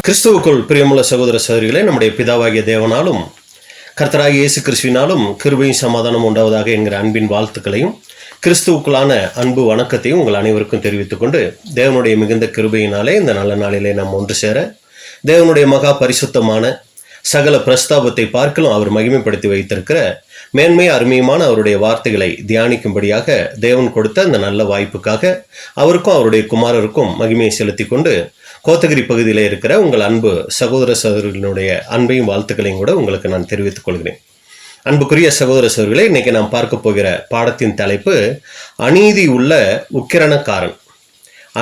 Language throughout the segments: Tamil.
கிறிஸ்துவுக்குள் பிரியமுள்ள சகோதர சகோதரிகளே, நம்முடைய பிதாவாகிய தேவனாலும் கர்த்தராகிய இயேசு கிறிஸ்துவினாலும் கிருபையும் சமாதானம் உண்டாவதாக என்கிற அன்பின் வாழ்த்துக்களையும் கிறிஸ்துவுக்குள்ளான அன்பு வணக்கத்தையும் உங்கள் அனைவருக்கும் தெரிவித்துக் கொண்டு, தேவனுடைய மிகுந்த கிருபையினாலே இந்த நல்ல நாளிலே நாம் ஒன்று சேர தேவனுடைய மகா பரிசுத்தமான சகல பிரஸ்தாபத்தை பார்க்கலும் அவர் மகிமைப்படுத்தி வைத்திருக்கிற மேன்மை அருமையுமான அவருடைய வார்த்தைகளை தியானிக்கும்படியாக தேவன் கொடுத்த அந்த நல்ல வாய்ப்புக்காக அவருக்கும் அவருடைய குமாரருக்கும் மகிமையை செலுத்தி கொண்டு, கோத்தகிரி பகுதியில் இருக்கிற உங்கள் அன்பு சகோதர சகோதரிகளுடைய அன்பையும் வாழ்த்துக்களையும் கூட உங்களுக்கு நான் தெரிவித்துக் கொள்கிறேன். அன்புக்குரிய சகோதர சகோதரிகளே, இன்னைக்கு நாம் பார்க்க போகிற பாடத்தின் தலைப்பு அநீதி உள்ள உக்கிரணக்காரன்.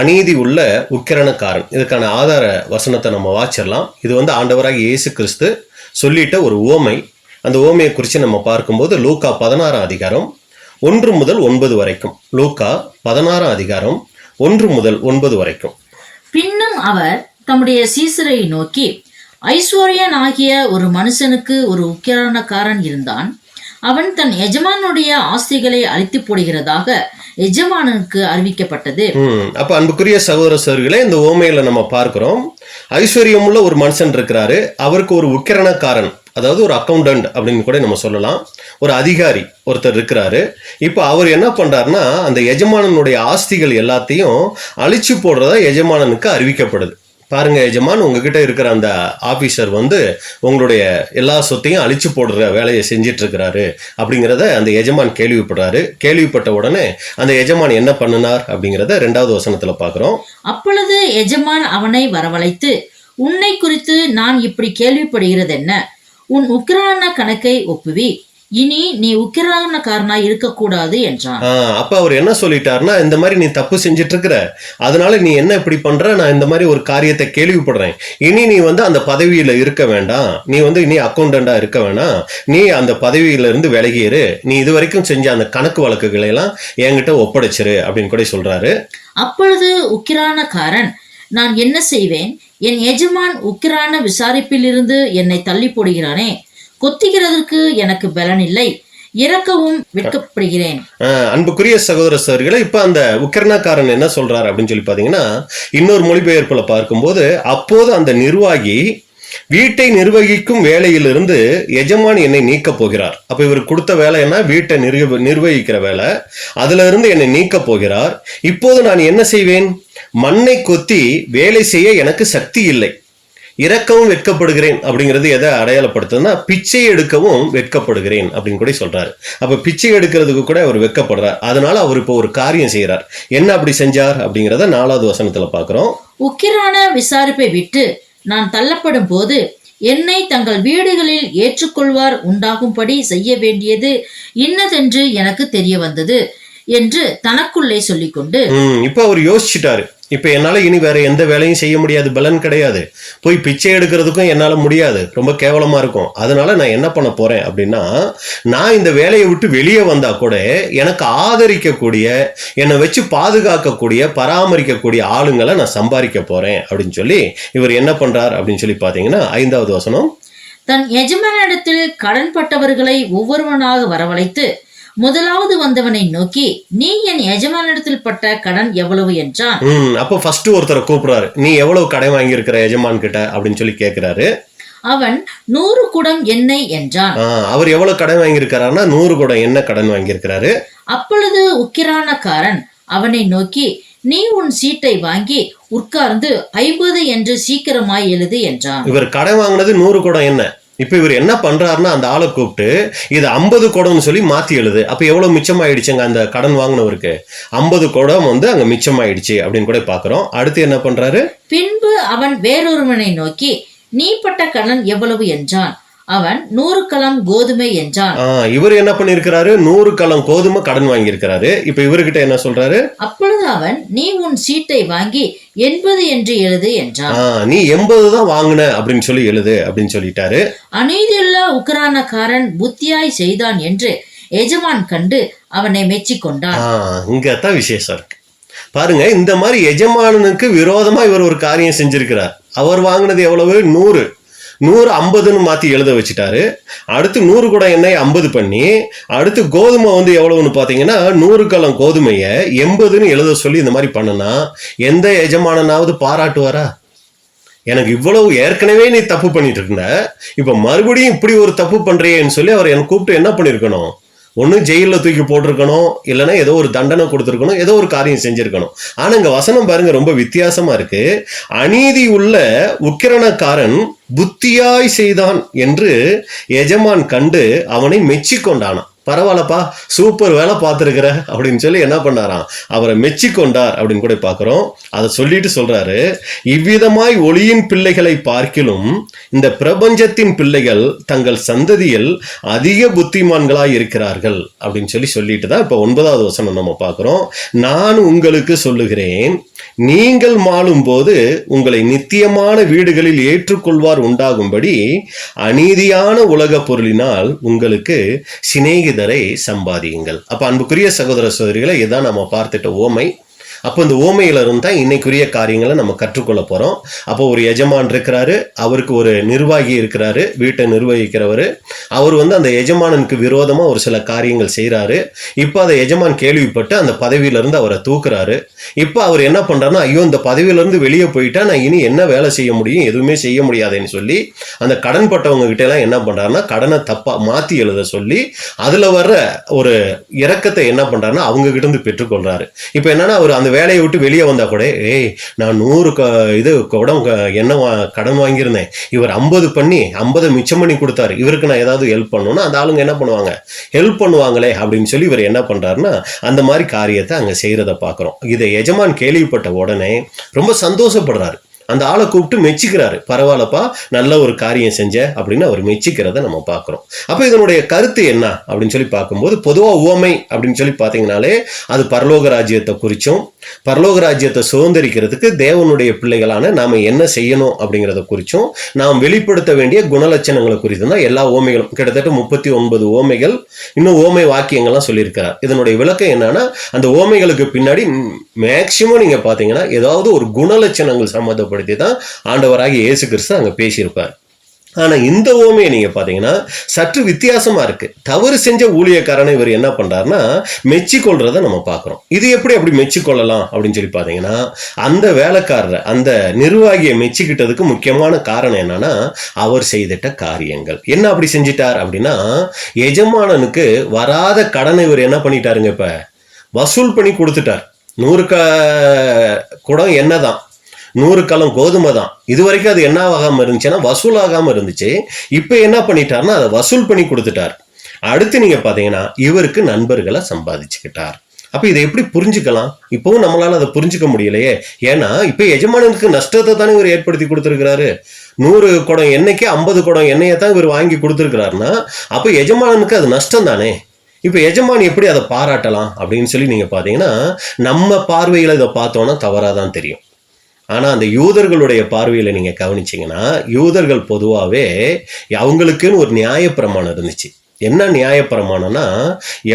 அநீதி உள்ள உக்கிரணக்காரன். இதுக்கான ஆதார வசனத்தை நம்ம வாச்சிடலாம். இது ஆண்டவராகிய இயேசு கிறிஸ்து சொல்லிட்ட ஒரு உவமை. அந்த உவமையை குறித்து நம்ம பார்க்கும்போது லூக்கா 16 அதிகாரம் 1 முதல் 9 வரைக்கும். லூக்கா 16 அதிகாரம் 1 முதல் 9 வரைக்கும். பின்னும் அவர் தம்முடைய சீசரை நோக்கி, ஐஸ்வர்யன் ஆகிய ஒரு மனுஷனுக்கு ஒரு உக்கிரானக்காரன் இருந்தான். அவன் தன் எஜமானுடைய ஆஸ்திகளை அழித்து போடுகிறதாக எஜமானனுக்கு அறிவிக்கப்பட்டது. அப்ப அன்புக்குரிய சகோதர சகோதரிகளே, இந்த ஓமையில நம்ம பார்க்கிறோம், ஐஸ்வர்யமுள்ள ஒரு மனுஷன் இருக்கிறாரு. அவருக்கு ஒரு உக்கிரணக்காரன், அதாவது ஒரு அக்கௌண்டன்ட் அப்படின்னு கூட நம்ம சொல்லலாம், ஒரு அதிகாரி ஒருத்தர் இருக்கிறாரு. இப்போ அவர் என்ன பண்றாருன்னா, அந்த எஜமானனுடைய ஆஸ்திகள் எல்லாத்தையும் அழிச்சு போடுறதா எஜமானனுக்கு அறிவிக்கப்படுது. பாருங்க, எஜமான் உங்ககிட்ட இருக்கிற அந்த ஆபீசர் உங்களுடைய எல்லா சொத்தையும் அழிச்சு போடுற வேலையை செஞ்சிட்டு இருக்கிறாரு அப்படிங்கிறத அந்த எஜமான் கேள்விப்படுறாரு. கேள்விப்பட்ட உடனே அந்த எஜமான் என்ன பண்ணினார் அப்படிங்கிறத 2வது வசனத்துல பாக்குறோம். அப்பொழுது எஜமான் அவனை வரவழைத்து, உன்னை குறித்து நான் இப்படி கேள்விப்படுகிறது என்ன? உன் உக்கிரான கணக்கை ஒப்புவி, இனி நீ உக்கிரானக்காரனாய் இருக்கக்கூடாது என்றான். அப்ப அவர் என்ன சொல்லிட்டாருன்னா, இந்த மாதிரி நீ தப்பு செஞ்சிட்டு இருக்கிற, அதனால நீ என்ன இப்படி பண்ற, நான் இந்த மாதிரி ஒரு காரியத்தை கேள்விப்படுறேன், இனி நீ அந்த பதவியில இருக்க வேண்டாம், நீ இனி அக்கௌண்டண்டா இருக்க வேண்டாம், நீ அந்த பதவியில இருந்து விலகிரு, நீ இது வரைக்கும் செஞ்ச அந்த கணக்கு வழக்குகளை எல்லாம் என்கிட்ட ஒப்படைச்சிரு அப்படின்னு கூட சொல்றாரு. அப்பொழுது உக்கிரானக்காரன், நான் என்ன செய்வேன்? என் எஜமான் உக்கிரான விசாரிப்பிலிருந்து என்னை தள்ளி போடுகிறானே, கொத்திக்கிறதுக்கு எனக்கு பலன் இல்லை, இறக்கவும் வெட்கப்படுகிறேன். அன்புக்குரிய சகோதர சகோதரிகளை, இப்ப அந்த உக்கிரணக்காரன் என்ன சொல்றாரு அப்படின்னு சொல்லி பாத்தீங்கன்னா, இன்னொரு மொழிபெயர்ப்புல பார்க்கும்போது, அப்போது அந்த நிர்வாகி வீட்டை நிர்வகிக்கும் வேலையிலிருந்து எஜமான் என்னை நீக்க போகிறார். அப்ப இவர் கொடுத்த வேலை என்ன? வீட்டை நிர்வகிக்கிற வேலை. அதுல இருந்து என்னை நீக்க போகிறார். இப்போது நான் என்ன செய்வேன்? மண்ணை கொத்தி வேலை செய்ய எனக்கு சக்தி இல்லை, இறக்கவும் வெட்கப்படுகிறேன். அப்படிங்கிறது எதை அடையாளப்படுத்துதுன்னா, பிச்சை எடுக்கவும் வெட்கப்படுகிறேன் அப்படின்னு கூட சொல்றாரு. அப்ப பிச்சை எடுக்கிறதுக்கு கூட அவர் வெட்கப்படுறார். அதனால அவர் இப்போ ஒரு காரியம் செய்யறார். என்ன அப்படி செஞ்சார் அப்படிங்கிறத 4வது வசனத்துல பாக்குறோம். உக்கிரான விசாரிப்பை விட்டு நான் தள்ளப்படும் போது என்னை தங்கள் வீடுகளில் ஏற்றுக்கொள்வார் உண்டாகும்படி செய்ய வேண்டியது இன்னதென்று எனக்கு தெரிய வந்தது என்று தனக்குள்ளே சொல்லிக்கொண்டு இப்ப அவர் யோசிச்சுட்டாரு. இப்ப என்னால இனி வேற எந்த வேலையும் செய்ய முடியாது, பலன் கிடையாது, போய் பிச்சை எடுக்கிறதுக்கும் என்னால முடியாது, ரொம்ப கேவலமா இருக்கும். அதனால நான் என்ன பண்ண போறேன் அப்படின்னா, நான் இந்த வேலையை விட்டு வெளியே வந்தா கூட எனக்கு ஆதரிக்கக்கூடிய, என்னை வச்சு பாதுகாக்கக்கூடிய, பராமரிக்கக்கூடிய ஆளுங்களை நான் சம்பாதிக்க போறேன் அப்படின்னு சொல்லி இவர் என்ன பண்றார் அப்படின்னு சொல்லி பாத்தீங்கன்னா, 5வது வசனம். தன் எஜமானிடத்தில் கடன்பட்டவர்களை ஒவ்வொருவனாக வரவழைத்து முதலாவது வந்தவனை நோக்கி, நீ என் எஜமானிடத்தில் பட்ட கடன் எவ்வளவு என்றான். அப்ப ஃபர்ஸ்ட் ஒருத்தரை கூப்பிடுறாரு, நீ எவ்வளவு கடன் வாங்கி இருக்கிற எஜமான் கிட்ட அப்படின்னு சொல்லி கேட்கிறாரு. அவன் 100 குடம் எண்ணெய் என்றான். அவர் எவ்வளவு கடன் வாங்கியிருக்கிறாருன்னா 100 குடம் எண்ணெய் கடன் வாங்கியிருக்கிறாரு. அப்பொழுது உக்கிரானக்காரன் அவனை நோக்கி, நீ உன் சீட்டை வாங்கி உட்கார்ந்து 50 என்று சீக்கிரமாய் எழுது என்றான். இவர் கடன் வாங்கினது 100 குடம் எண்ணெய். இப்ப இவர் என்ன பண்றாருன்னா, அந்த ஆளை கூப்பிட்டு இது 50 குடம்னு சொல்லி மாத்தி எழுது. அப்ப எவ்வளவு மிச்சமாயிடுச்சுங்க அந்த கடன் வாங்கினவருக்கு? 50 குடம் அங்க மிச்சமாயிடுச்சு அப்படின்னு கூட பாக்குறோம். அடுத்து என்ன பண்றாரு? பின்பு அவன் வேறொருவனை நோக்கி, நீ பட்ட கடன் எவ்வளவு என்றான். அவன் 100 கலம் கோதுமை என்றான். இவர் என்ன பண்ணிருக்கிறாரு? 100 கலம் கோதுமை கடன் வாங்கி இருக்கிறாரு. இப்ப இவர்கிட்ட என்ன சொல்றாரு? அப்பொழுது அவன், நீ உன் சீட்டை வாங்கி 80 என்று எழுது என்றான். நீ 80 தான் வாங்கின அப்படின்னு சொல்லி எழுது அப்படின்னு சொல்லிட்டாரு. அநீதியுள்ள உக்கிரானக்காரன் புத்தியாய் செய்தான் என்று எஜமான் கண்டு அவனை மெச்சிக்கொண்டான். இங்கதான் விசேஷம் இருக்கு பாருங்க. இந்த மாதிரி எஜமானனுக்கு விரோதமா இவர் ஒரு காரியம் செஞ்சிருக்கிறார். அவர் வாங்கினது எவ்வளவு? 100 50ன்னு மாத்தி எழுத வச்சுட்டாரு. அடுத்து 100 குடம் எண்ணெய் 50 பண்ணி, அடுத்து கோதுமை எவ்வளவுன்னு பாத்தீங்கன்னா 100 கலம் கோதுமைய 80ன்னு எழுத சொல்லி இந்த மாதிரி பண்ணுனா எந்த எஜமானனாவது பாராட்டுவாரா? எனக்கு இவ்வளவு ஏற்கனவே நீ தப்பு பண்ணிட்டு இருந்த, இப்ப மறுபடியும் இப்படி ஒரு தப்பு பண்றியேன்னு சொல்லி அவர் எனக்கு கூப்பிட்டு என்ன பண்ணிருக்கணும்? ஒண்ணு ஜெயில தூக்கி போட்டிருக்கணும், இல்லைன்னா ஏதோ ஒரு தண்டனை கொடுத்துருக்கணும், ஏதோ ஒரு காரியம் செஞ்சிருக்கணும். ஆனா இங்க வசனம் பாருங்க, ரொம்ப வித்தியாசமா இருக்கு. அநீதி உள்ள உக்கிரணக்காரன் புத்தியாய் செய்தான் என்று எஜமான் கண்டு அவனை மெச்சி கொண்டானான். பரவாயில்லப்பா, சூப்பர் வேலை பார்த்துருக்கிற அப்படின்னு சொல்லி என்ன பண்ணாராம், அவரை மெச்சி கொண்டார் அப்படின்னு கூட பார்க்கிறோம். அதை சொல்லிட்டு சொல்றாரு, இவ்விதமாய் ஒளியின் பிள்ளைகளை பார்க்கிலும் இந்த பிரபஞ்சத்தின் பிள்ளைகள் தங்கள் சந்ததியில் அதிக புத்திமான்களாய் இருக்கிறார்கள் அப்படின்னு சொல்லிட்டு தான் இப்ப 9வது வசனம் நம்ம பார்க்கிறோம். நான் உங்களுக்கு சொல்லுகிறேன், நீங்கள் மாளும் போது உங்களை நித்தியமான வீடுகளில் ஏற்றுக்கொள்வார் உண்டாகும்படி அநீதியான உலக பொருளினால் உங்களுக்கு சிநேகிதரை சம்பாதியுங்கள். அப்ப அன்புக்குரிய சகோதர சகோதரிகளை, இதான் நம்ம பார்த்துட்ட ஓமை. அப்போ இந்த ஓமையில இருந்தா இன்னைக்குரிய காரியங்களை நம்ம கற்றுக்கொள்ள போறோம். அப்போ ஒரு எஜமான் இருக்கிறாரு, அவருக்கு ஒரு நிர்வாகி இருக்கிறாரு, வீட்டை நிர்வகிக்கிறவர். அவர் அந்த எஜமானனுக்கு விரோதமா ஒரு சில காரியங்கள் செய்யறாரு. இப்போ அதை எஜமான் கேள்விப்பட்டு அந்த பதவியில இருந்து அவரை தூக்குறாரு. இப்போ அவர் என்ன பண்றாருன்னா, ஐயோ இந்த பதவியில இருந்து வெளியே போயிட்டா நான் இனி என்ன வேலை செய்ய முடியும், எதுவுமே செய்ய முடியாதுன்னு சொல்லி அந்த கடன் பட்டவங்க கிட்ட எல்லாம் என்ன பண்றாருன்னா, கடனை தப்பா மாத்தி எழுத சொல்லி அதுல வர்ற ஒரு இரக்கத்தை என்ன பண்றாருன்னா அவங்க கிட்ட இருந்து பெற்றுக்கொள்றாரு. இப்போ என்னன்னா, அவர் அந்த வேலையை விட்டு வெளியே வந்தா கூட, நான் 100 குடம் எண்ணெய் கடன் வாங்கியிருந்தேன், இவர் 50 பண்ணி 50 மிச்சம் பண்ணி கொடுத்தாரு, இவருக்கு நான் ஏதாவது ஹெல்ப் பண்ணணும்னா அந்த ஆளுங்க என்ன பண்ணுவாங்க, ஹெல்ப் பண்ணுவாங்களே அப்படின்னு சொல்லி இவர் என்ன பண்றாருன்னா அந்த மாதிரி காரியத்தை அங்க செய்யறத பாக்குறோம். இதை எஜமான் கேள்விப்பட்ட உடனே ரொம்ப சந்தோஷப்படுறாரு. அந்த ஆளை கூப்பிட்டு மெச்சிக்கிறாரு. பரவாயில்லப்பா, நல்ல ஒரு காரியம் செஞ்ச அப்படின்னு அவர் மெச்சிக்கிறத நம்ம பார்க்கிறோம். அப்ப இதனுடைய கருத்து என்ன அப்படின்னு சொல்லி பார்க்கும்போது, பொதுவா உவமை அப்படின்னு சொல்லி பார்த்தீங்கன்னாலே அது பரலோக ராஜ்யத்தை குறிச்சும், பரலோக ராஜ்யத்தை சுதந்திரிக்கிறதுக்கு தேவனுடைய பிள்ளைகளான நாம என்ன செய்யணும் அப்படிங்கிறத குறிச்சும், நாம் வெளிப்படுத்த வேண்டிய குணலட்சணங்களை குறித்து தான் எல்லா ஓமைகளும், கிட்டத்தட்ட 39 ஓமைகள், இன்னும் ஓமை வாக்கியங்கள்லாம் சொல்லியிருக்கிறார். இதனுடைய விளக்கம் என்னன்னா, அந்த ஓமைகளுக்கு பின்னாடி மேக்சிமம் நீங்க பாத்தீங்கன்னா ஏதாவது ஒரு குணலட்சணங்கள் சம்மந்தப்படுத்தி தான் ஆண்டவராகிய இயேசு கிறிஸ்து அங்க பேசியிருப்பார். ஆனா இந்த ஓமையை நீங்க பாத்தீங்கன்னா சற்று வித்தியாசமா இருக்கு. தவறு செஞ்ச ஊழியக்காரனை இவர் என்ன பண்றாருன்னா மெச்சி கொள்றத நம்ம பாக்குறோம். இது அப்படி மெச்சி கொள்ளலாம் அப்படின்னு சொல்லி பாத்தீங்கன்னா, அந்த வேலைக்காரர் அந்த நிர்வாகியை மெச்சிக்கிட்டதுக்கு முக்கியமான காரணம் என்னன்னா, அவர் செய்திட்ட காரியங்கள் என்ன. அப்படி செஞ்சிட்டார் அப்படின்னா, எஜமானனுக்கு வராத கடனை இவர் என்ன பண்ணிட்டாருங்க, இப்ப வசூல் பண்ணி கொடுத்துட்டார். 100 குடம் எண்ணெய் தான், 100 கலம் கோதுமை தான். இது வரைக்கும் அது என்ன ஆகாம இருந்துச்சுன்னா வசூல் ஆகாம இருந்துச்சு. இப்ப என்ன பண்ணிட்டாருன்னா அதை வசூல் பண்ணி கொடுத்துட்டார். அடுத்து நீங்க பாத்தீங்கன்னா இவருக்கு நண்பர்களை சம்பாதிச்சுக்கிட்டார். அப்ப இதை எப்படி புரிஞ்சுக்கலாம்? இப்பவும் நம்மளால அதை புரிஞ்சுக்க முடியலையே. ஏன்னா இப்ப எஜமானனுக்கு நஷ்டத்தை தானே இவர் ஏற்படுத்தி கொடுத்திருக்கிறாரு. 100 குடம் எண்ணெய்க்கு 50 குடம் எண்ணெயை தான் இவர் வாங்கி கொடுத்திருக்கிறாருன்னா அப்ப எஜமானனுக்கு அது நஷ்டம் தானே. இப்ப எஜமான் எப்படி அதை பாராட்டலாம் அப்படின்னு சொல்லி நீங்க பாத்தீங்கன்னா, நம்ம பார்வையில இதை பார்த்தோம்னா தவறாதான் தெரியும். ஆனா அந்த யூதர்களுடைய பார்வையில நீங்க கவனிச்சீங்கன்னா, யூதர்கள் பொதுவாவே அவங்களுக்குன்னு ஒரு நியாயப்பிரமாணம் இருந்துச்சு. என்ன நியாயப்பிரமாணம்னா,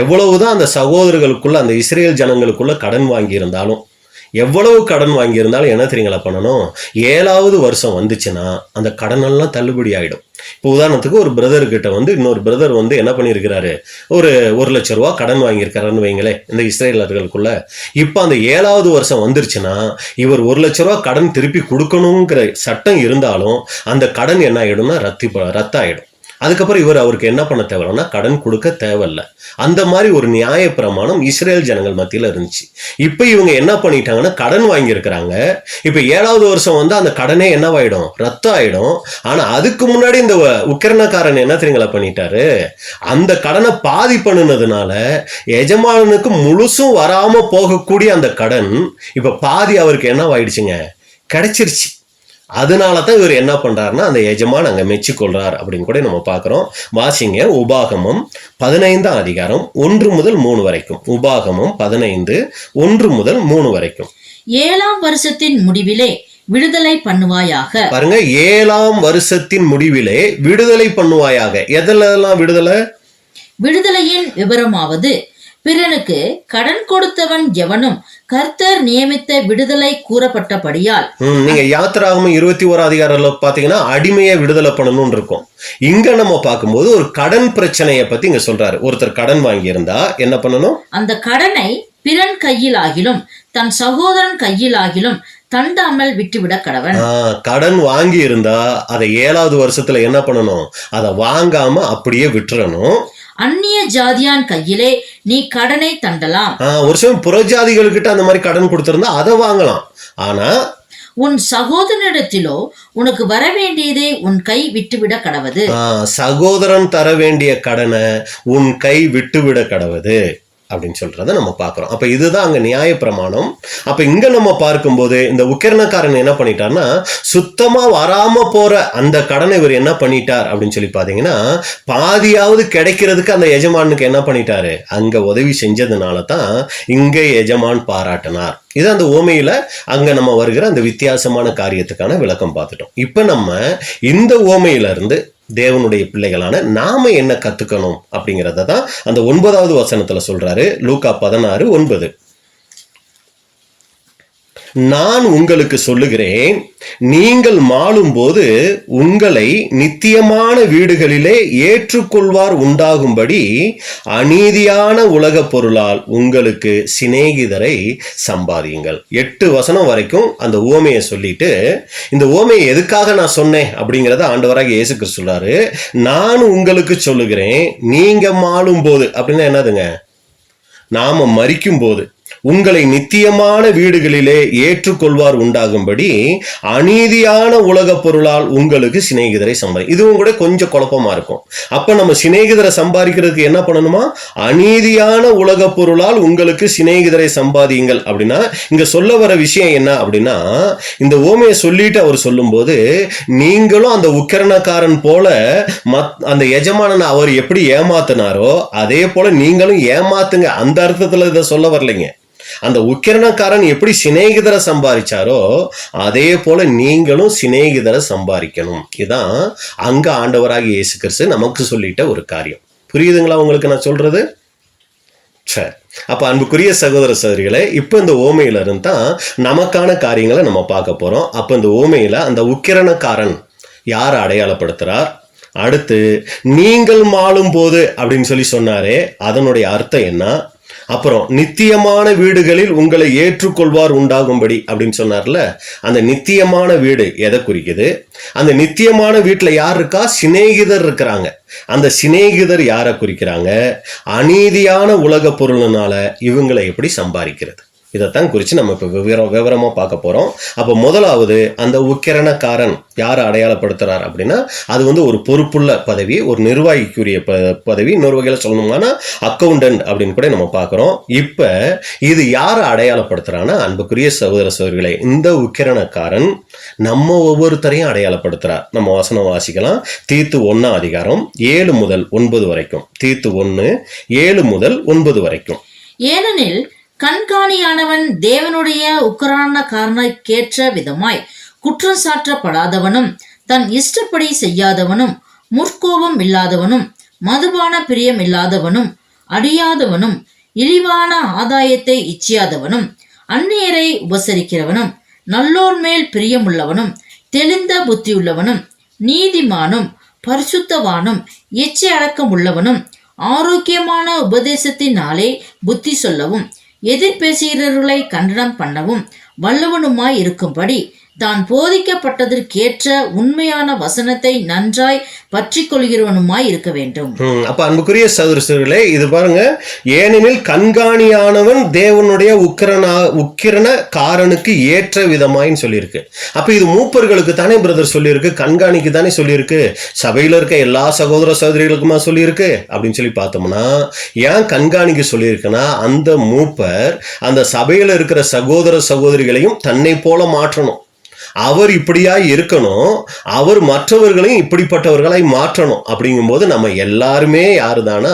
எவ்வளவுதான் அந்த சகோதரர்களுக்குள்ள, அந்த இஸ்ரேல் ஜனங்களுக்குள்ள கடன் வாங்கி இருந்தாலும், எவ்வளவு கடன் வாங்கியிருந்தாலும் என்ன தெரியுங்களா பண்ணணும், 7வது வருஷம் வந்துச்சுன்னா அந்த கடனெல்லாம் தள்ளுபடி ஆயிடும். இப்போ உதாரணத்துக்கு ஒரு பிரதர் கிட்ட இன்னொரு பிரதர் என்ன பண்ணியிருக்கிறாரு, ஒரு 1 லட்சம் ரூபா கடன் வாங்கியிருக்காருன்னு வைங்களேன் இந்த இஸ்ரேலர்களுக்குள்ள. இப்போ அந்த 7வது வருஷம் வந்துருச்சுன்னா இவர் 1 லட்சம் ரூபா கடன் திருப்பி கொடுக்கணுங்கிற சட்டம் இருந்தாலும் அந்த கடன் என்ன ஆயிடும்னா ரத்தாயிடும். அதுக்கப்புறம் இவர் அவருக்கு என்ன பண்ண தேவைன்னா கடன் கொடுக்க தேவையில்லை. அந்த மாதிரி ஒரு நியாய பிரமாணம் இஸ்ரேல் ஜனங்கள் மத்தியில இருந்துச்சு. இப்ப இவங்க என்ன பண்ணிட்டாங்கன்னா கடன் வாங்கியிருக்கிறாங்க. இப்ப 7வது வருஷம் அந்த கடனே என்னவாயிடும், ரத்தம் ஆயிடும். ஆனா அதுக்கு முன்னாடி இந்த உக்கிரணக்காரன் என்ன தெரியுங்களா பண்ணிட்டாரு, அந்த கடனை பாதி பண்ணுனதுனால எஜமானனுக்கு முழுசும் வராம போகக்கூடிய அந்த கடன் இப்ப பாதி அவருக்கு என்னவாயிடுச்சுங்க, கிடைச்சிருச்சு. அதனாலதான் இவர் என்ன பண்றாருன்னா அந்த எஜமான் அங்க மெச்சிக்கொள்றார் அப்படின்னு கூட நம்ம பாக்குறோம். வாசிங்க, உபாகமம் 15ஆம் அதிகாரம் 1 முதல் 3 வரைக்கும். உபாகமம் 15 1 முதல் 3 வரைக்கும். 7ஆம் வருஷத்தின் முடிவிலே விடுதலை பண்ணுவாயாக. பாருங்க, 7ஆம் வருஷத்தின் முடிவிலே விடுதலை பண்ணுவாயாக. எதெல்லாம் விடுதலை? விடுதலையின் விபரமாவது, பிறனுக்கு கடன் கொடுத்தவன் எவனும் கர்த்தர் நியமித்த விடுதலை கூறப்பட்டபடியால். நீங்க யாத்திராகமம் 21ஆம் அதிகாரத்துல பாத்தீங்கன்னா அடிமையை விடுதலை பண்ணணும்னு இருக்கும். இங்க நம்ம பார்க்கும்போது ஒரு கடன் பிரச்சனையை பத்தி இங்க சொல்றாரு. ஒருத்தர் கடன் வாங்கி இருந்தா என்ன பண்ணணும், அந்த கடனை பிறன் கையில் ஆகிலும் தன் சகோதரன் கையில் ஆகிலும் தண்டாமல் விட்டுவிட கடவன். கடன் வாங்கி இருந்தா அதை 7வது வருஷத்துல என்ன பண்ணணும்? அதை வாங்காம அப்படியே விட்டுறணும். அந்நிய ஜாதியான் கையிலே நீ கடனை தண்டலாம். ஒரு சில புறஜாதிகள்கிட்ட அந்த மாதிரி கடன் கொடுத்திருந்தா அதை வாங்கலாம். ஆனா உன் சகோதரனிடத்திலோ உனக்கு வர வேண்டியதை உன் கை விட்டுவிட கடவது. சகோதரன் தர வேண்டிய கடனை உன் கை விட்டுவிட கடவது அப்படின்னு சொல்றத நம்ம பார்க்கிறோம். அப்ப இதுதான் அங்க நியாய பிரமாணம். அப்ப இங்க நம்ம பார்க்கும்போது இந்த உக்கிரணக்காரன் என்ன பண்ணிட்டார்னா, சுத்தமா வராம போற அந்த கடனை இவர் என்ன பண்ணிட்டார் அப்படின்னு சொல்லி பாத்தீங்கன்னா, பாதியாவது கிடைக்கிறதுக்கு அந்த எஜமானுக்கு என்ன பண்ணிட்டாரு, அங்க உதவி செஞ்சதுனால தான் இங்க எஜமான் பாராட்டினார். இது அந்த ஓமையில அங்க நம்ம வருகிற அந்த வித்தியாசமான காரியத்துக்கான விளக்கம் பார்த்துட்டோம். இப்ப நம்ம இந்த ஓமையில இருந்து தேவனுடைய பிள்ளைகளான நாம என்ன கத்துக்கணும் அப்படிங்கறத தான் அந்த 9வது வசனத்துல சொல்றாரு. லூக்கா 16:9. நான் உங்களுக்கு சொல்லுகிறேன், நீங்கள் மாளும் போது உங்களை நித்தியமான வீடுகளிலே ஏற்றுக்கொள்வார் உண்டாகும்படி அநீதியான உலக பொருளால் உங்களுக்கு சிநேகிதரை சம்பாதியுங்கள். 8 வசனம் வரைக்கும் அந்த ஓமையை சொல்லிட்டு, இந்த ஓமையை எதுக்காக நான் சொன்னேன் அப்படிங்கிறத ஆண்டவராகிய இயேசு கிறிஸ்து சொல்றாரு. நான் உங்களுக்கு சொல்லுகிறேன், நீங்க மாளும் போது அப்படின்னா என்னதுங்க, நாம மரிக்கும் போது உங்களை நித்தியமான வீடுகளிலே ஏற்றுக்கொள்வார் உண்டாகும்படி அநீதியான உலக பொருளால் உங்களுக்கு சிநேகிதரை சம்பாதி. இதுவும் கூட கொஞ்சம் குழப்பமா இருக்கும். அப்ப நம்ம சிநேகிதரை சம்பாதிக்கிறதுக்கு என்ன பண்ணணுமா, அநீதியான உலக பொருளால் உங்களுக்கு சிநேகிதரை சம்பாதியுங்கள் அப்படின்னா இங்க சொல்ல வர விஷயம் என்ன அப்படின்னா, இந்த ஓமையை சொல்லிட்டு அவர் சொல்லும் போது, நீங்களும் அந்த உக்கிரணக்காரன் போல அந்த எஜமானனை அவர் எப்படி ஏமாத்தினாரோ அதே போல நீங்களும் ஏமாத்துங்க. அந்த அர்த்தத்துல இதை சொல்ல வரலைங்க. அந்த உக்கிரணக்காரன் எப்படி சிநேகிதரை சம்பாதிச்சாரோ அதே போல நீங்களும் சிநேகிதரை சம்பாதிக்கணும். இதான் அங்க ஆண்டவராகிய இயேசு கிறிஸ்து நமக்கு சொல்லிட்ட ஒரு காரியம். புரியுதுங்களா உங்களுக்கு நான் சொல்றது? சரி, அப்ப அன்புக்குரிய சகோதர சகோதரிகளே, இப்ப இந்த ஓமையில இருந்தா நமக்கான காரியங்களை நம்ம பார்க்க போறோம். அப்ப இந்த ஓமையில அந்த உக்கிரணக்காரன் யார் அடையாளப்படுத்துறார், அடுத்து நீங்கள் மாளும் போது அப்படின்னு சொல்லி சொன்னாரே அதனுடைய அர்த்தம் என்ன, அப்புறம் நித்தியமான வீடுகளில் உங்களை ஏற்றுக்கொள்வார் உண்டாகும்படி அப்படின்னு சொன்னார்ல, அந்த நித்தியமான வீடு எதை குறிக்குது, அந்த நித்தியமான வீட்டுல யார் இருக்கா, சிநேகிதர் இருக்கிறாங்க. அந்த சிநேகிதர் யாரை குறிக்கிறாங்க, அநீதியான உலக பொருள்னால இவங்களை எப்படி சம்பாதிக்கிறது, இதைத்தான் குறித்து நம்ம இப்போ விவரமாக பார்க்க போகிறோம். அப்போ முதலாவது அந்த உக்கிரணக்காரன் யாரை அடையாளப்படுத்துறார் அப்படின்னா, அது வந்து ஒரு பொறுப்புள்ள பதவி, ஒரு நிர்வாகிக்குரிய பதவி. இன்னொரு வகையில் சொல்லணும்னா அக்கௌண்டன்ட் அப்படின்னு கூட நம்ம பார்க்குறோம். இப்போ இது யாரை அடையாளப்படுத்துறான்னா, அன்புக்குரிய சகோதர சகோதரிகளே, இந்த உக்கிரணக்காரன் நம்ம ஒவ்வொருத்தரையும் அடையாளப்படுத்துறார். நம்ம வசனம் வாசிக்கலாம். தீத்து 1:7-9 வரைக்கும். தீத்து 1:7-9 வரைக்கும். ஏனெனில் கண்காணியானவன் தேவனுடைய உக்கிரானக்காரனுக்கேற்ற விதமாய் குற்றம் சாற்றப்படாதவனும் தன் இஷ்டப்படி செய்யாதவனும் முற்கோபம் இல்லாதவனும் மதுபான பிரியம் இல்லாதவனும் அடியாதவனும் இழிவான ஆதாயத்தை இச்சியாதவனும் அந்நியரை உபசரிக்கிறவனும் நல்லோர் மேல் பிரியமுள்ளவனும் தெளிந்த புத்தியுள்ளவனும் நீதிமானும் பரிசுத்தவானும் இச்சை அடக்கம் உள்ளவனும் ஆரோக்கியமான உபதேசத்தினாலே புத்தி சொல்லவும் எதிர்பேசுகிறவர்களை கண்டனம் பண்ணவும் வல்லவனுமாய் இருக்கும்படி தான் போதிக்கப்பட்டதற்கேற்ற உண்மையான வசனத்தை நன்றாய் பற்றி கொள்கிறவனுமாய் இருக்க வேண்டும். அப்ப அன்புக்குரிய சகோதரர்களே, இது பாருங்க, ஏனெனில் கண்காணியானவன் தேவனுடைய உக்கிரணக்காரனுக்கு ஏற்ற விதமாயின்னு சொல்லியிருக்கு. அப்ப இது மூப்பர்களுக்கு தானே பிரதர் சொல்லியிருக்கு, கண்காணிக்கு தானே சொல்லியிருக்கு, சபையில இருக்க எல்லா சகோதர சகோதரிகளுக்குமா சொல்லியிருக்கு அப்படின்னு சொல்லி பார்த்தோம்னா, ஏன் கண்காணிக்க சொல்லியிருக்குன்னா, அந்த மூப்பர் அந்த சபையில இருக்கிற சகோதர சகோதரிகளையும் தன்னை போல மாற்றணும், அவர் இப்படியாய் இருக்கணும், அவர் மற்றவர்களையும் இப்படிப்பட்டவர்களாய் மாற்றணும். அப்படிங்கும்போது நம்ம எல்லாருமே யாருதானா,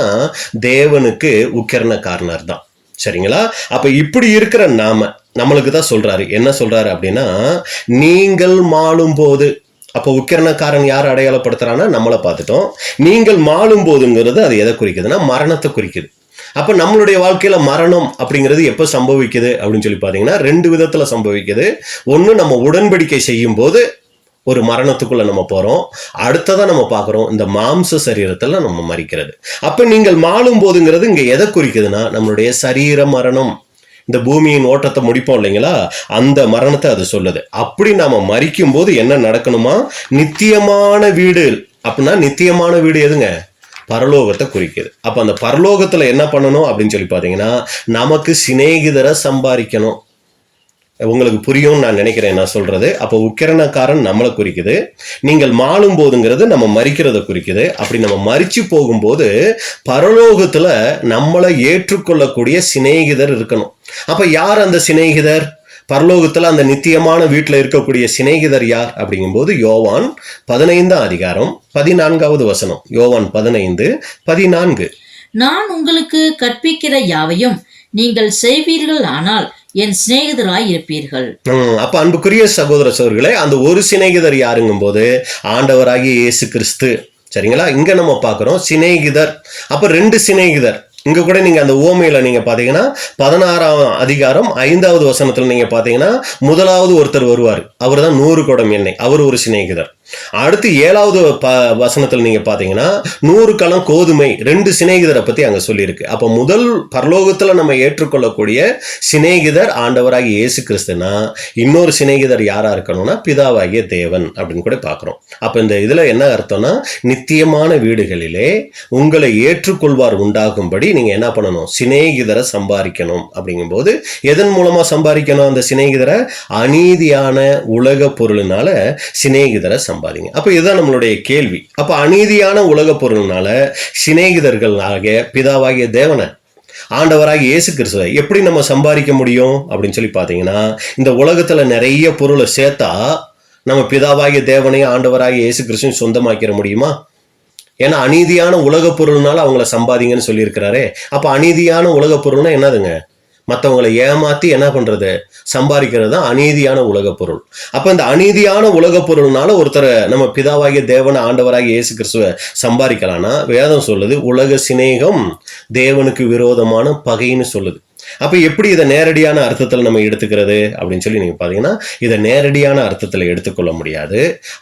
தேவனுக்கு உக்கிரணக்காரனர் தான். சரிங்களா? அப்ப இப்படி இருக்கிற நம்மளுக்கு தான் சொல்றாரு. என்ன சொல்றாரு அப்படின்னா, நீங்கள் மாளும் போது, அப்போ உக்கிரணக்காரன் யார் அடையாளப்படுத்துறான்னா நம்மளை பார்த்துட்டோம். நீங்கள் மாளும் போதுங்கிறது அது எதை குறிக்குதுன்னா, மரணத்தை குறிக்குது. அப்ப நம்மளுடைய வாழ்க்கையில மரணம் அப்படிங்கிறது எப்ப சம்பவிக்குது அப்படின்னு சொல்லி பாத்தீங்கன்னா, 2 விதத்துல சம்பவிக்குது. ஒண்ணு, நம்ம உடன்படிக்கை செய்யும் போது ஒரு மரணத்துக்குள்ள நம்ம போறோம். அடுத்ததான் நம்ம பார்க்கிறோம், இந்த மாம்ச சரீரத்துல நம்ம மரிக்கிறது. அப்ப நீங்கள் மாளும் போதுங்கிறது இங்க எதை குறிக்குதுன்னா, நம்மளுடைய சரீர மரணம். இந்த பூமியின் ஓட்டத்தை முடிப்போம் இல்லைங்களா, அந்த மரணத்தை அது சொல்லுது. அப்படி நாம மரிக்கும் போது என்ன நடக்கணுமா, நித்தியமான வீடு. அப்படின்னா நித்தியமான வீடு எதுங்க, பரலோகத்தை குறிக்குது. அப்ப அந்த பரலோகத்துல என்ன பண்ணணும் அப்படின்னு சொல்லி பாத்தீங்கன்னா, நமக்கு சிநேகிதரை சம்பாதிக்கணும். உங்களுக்கு புரியும்னு நான் நினைக்கிறேன் நான் சொல்றது. அப்போ உக்கிரணக்காரன் நம்மளை குறிக்குது. நீங்கள் மாளும் போதுங்கிறது நம்ம மரிக்கிறத குறிக்குது. அப்படி நம்ம மரிச்சு போகும்போது பரலோகத்துல நம்மளை ஏற்றுக்கொள்ளக்கூடிய சிநேகிதர் இருக்கணும். அப்ப யார் அந்த சிநேகிதர்? பரலோகத்துல அந்த நித்தியமான வீட்டுல இருக்கக்கூடிய சிநேகிதர் யார் அப்படிங்கும்போது யோவான் 15:14 யோவான் 15:14. நான் உங்களுக்கு கற்பிக்கிற யாவையும் நீங்கள் செய்வீர்கள் ஆனால் என் சிநேகிதராய் இருப்பீர்கள். அப்ப அன்புக்குரிய சகோதர சகோதரிகளே, அந்த ஒரு சிநேகிதர் யாருங்கும் போது ஆண்டவராகிய இயேசு கிறிஸ்து. சரிங்களா, இங்க நம்ம பாக்குறோம் சிநேகிதர். அப்ப 2 சிநேகிதர். இங்க கூட நீங்க அந்த ஓமையில நீங்க பாத்தீங்கன்னா 16:5 நீங்க பாத்தீங்கன்னா முதலாவது ஒருத்தர் வருவார். அவர் தான் 100 குடம் எண்ணெய். அவர் ஒரு சிநேகிதர். அடுத்து 7வது வசனத்தில் நீங்க பாத்தீங்கன்னா 100 கலம் கோதுமை. 2 சிநேகிதரை பத்தி அங்க சொல்லியிருக்கு. அப்ப முதல் பரலோகத்துல நம்ம ஏற்றுக்கொள்ளக்கூடிய சிநேகிதர் ஆண்டவராகிய இயேசு கிறிஸ்துனா, இன்னொரு சிநேகிதர் யாரா இருக்கணும்னா பிதாவாகிய தேவன் அப்படின்னு கூட பாக்குறோம். அப்ப இந்த இதுல என்ன அர்த்தம்னா, நித்தியமான வீடுகளிலே உங்களை ஏற்றுக்கொள்வார் உண்டாகும்படி நீங்க என்ன பண்ணணும், சிநேகிதரை சம்பாதிக்கணும். அப்படிங்கும்போது எதன் மூலமா சம்பாதிக்கணும் அந்த சிநேகிதரை? அநீதியான உலக பொருளினால சிநேகிதரை சம்பாதிங்க. அப்ப இதுதான் நம்மளுடைய கேள்வி. அப்ப அநீதியான உலக பொருள்னால சிநேகிதர்கள் ஆகிய பிதாவாகிய தேவனை, ஆண்டவராகிய இயேசு கிறிஸ்துவை எப்படி நம்ம சம்பாதிக்க முடியும் அப்படின்னு சொல்லி பாத்தீங்கன்னா, இந்த உலகத்துல நிறைய பொருளை சேர்த்தா நம்ம பிதாவாகிய தேவனையும் ஆண்டவராகிய இயேசு கிறிஸ்துவையும் சொந்தமாக்கிற முடியுமா? ஏன்னா அநீதியான உலக பொருள்னால அவங்கள சம்பாதிங்கன்னு சொல்லியிருக்கிறாரே. அப்ப அநீதியான உலக பொருள்னா என்னதுங்க? மற்றவங்களை ஏமாத்தி என்ன பண்றது, சம்பாதிக்கிறது தான் அநீதியான உலக பொருள். அப்ப இந்த அநீதியான உலக பொருள்னால ஒருத்தரை நம்ம பிதாவாகிய தேவனை ஆண்டவராகிய இயேசு கிறிஸ்துவை சம்பாதிக்கலாம்னா வேதம் சொல்லுது உலக சிநேகம் தேவனுக்கு விரோதமான பகைன்னு சொல்லுது. அப்ப எப்படி இதை நேரடியான அர்த்தத்துல நம்ம எடுத்துக்கிறது அப்படின்னு சொல்லி நீங்க பாத்தீங்கன்னா, இதை நேரடியான அர்த்தத்துல எடுத்துக்கொள்ள முடியாது.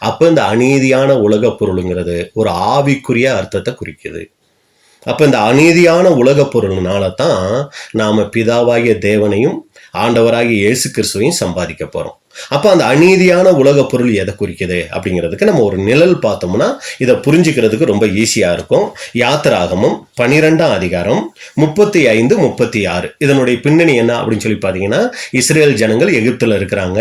அப்ப இந்த அநீதியான உலக பொருளுங்கிறது ஒரு ஆவிக்குரிய அர்த்தத்தை குறிக்குது. அப்ப இந்த அநீதியான உலக பொருள்னால தான் நாம பிதாவாகிய தேவனையும் ஆண்டவராகிய இயேசு கிறிஸ்துவையும் சம்பாதிக்க போறோம். அப்ப அந்த அநீதியான உலக பொருள் எதை குறிக்குது அப்படிங்கிறதுக்கு நம்ம ஒரு நிழல் பார்த்தோம்னா இதை புரிஞ்சுக்கிறதுக்கு ரொம்ப ஈஸியா இருக்கும். யாத்திராகமம் 12:35-36 இதனுடைய பின்னணி என்ன அப்படின்னு சொல்லி பாத்தீங்கன்னா, இஸ்ரேல் ஜனங்கள் எகிப்துல இருக்கிறாங்க.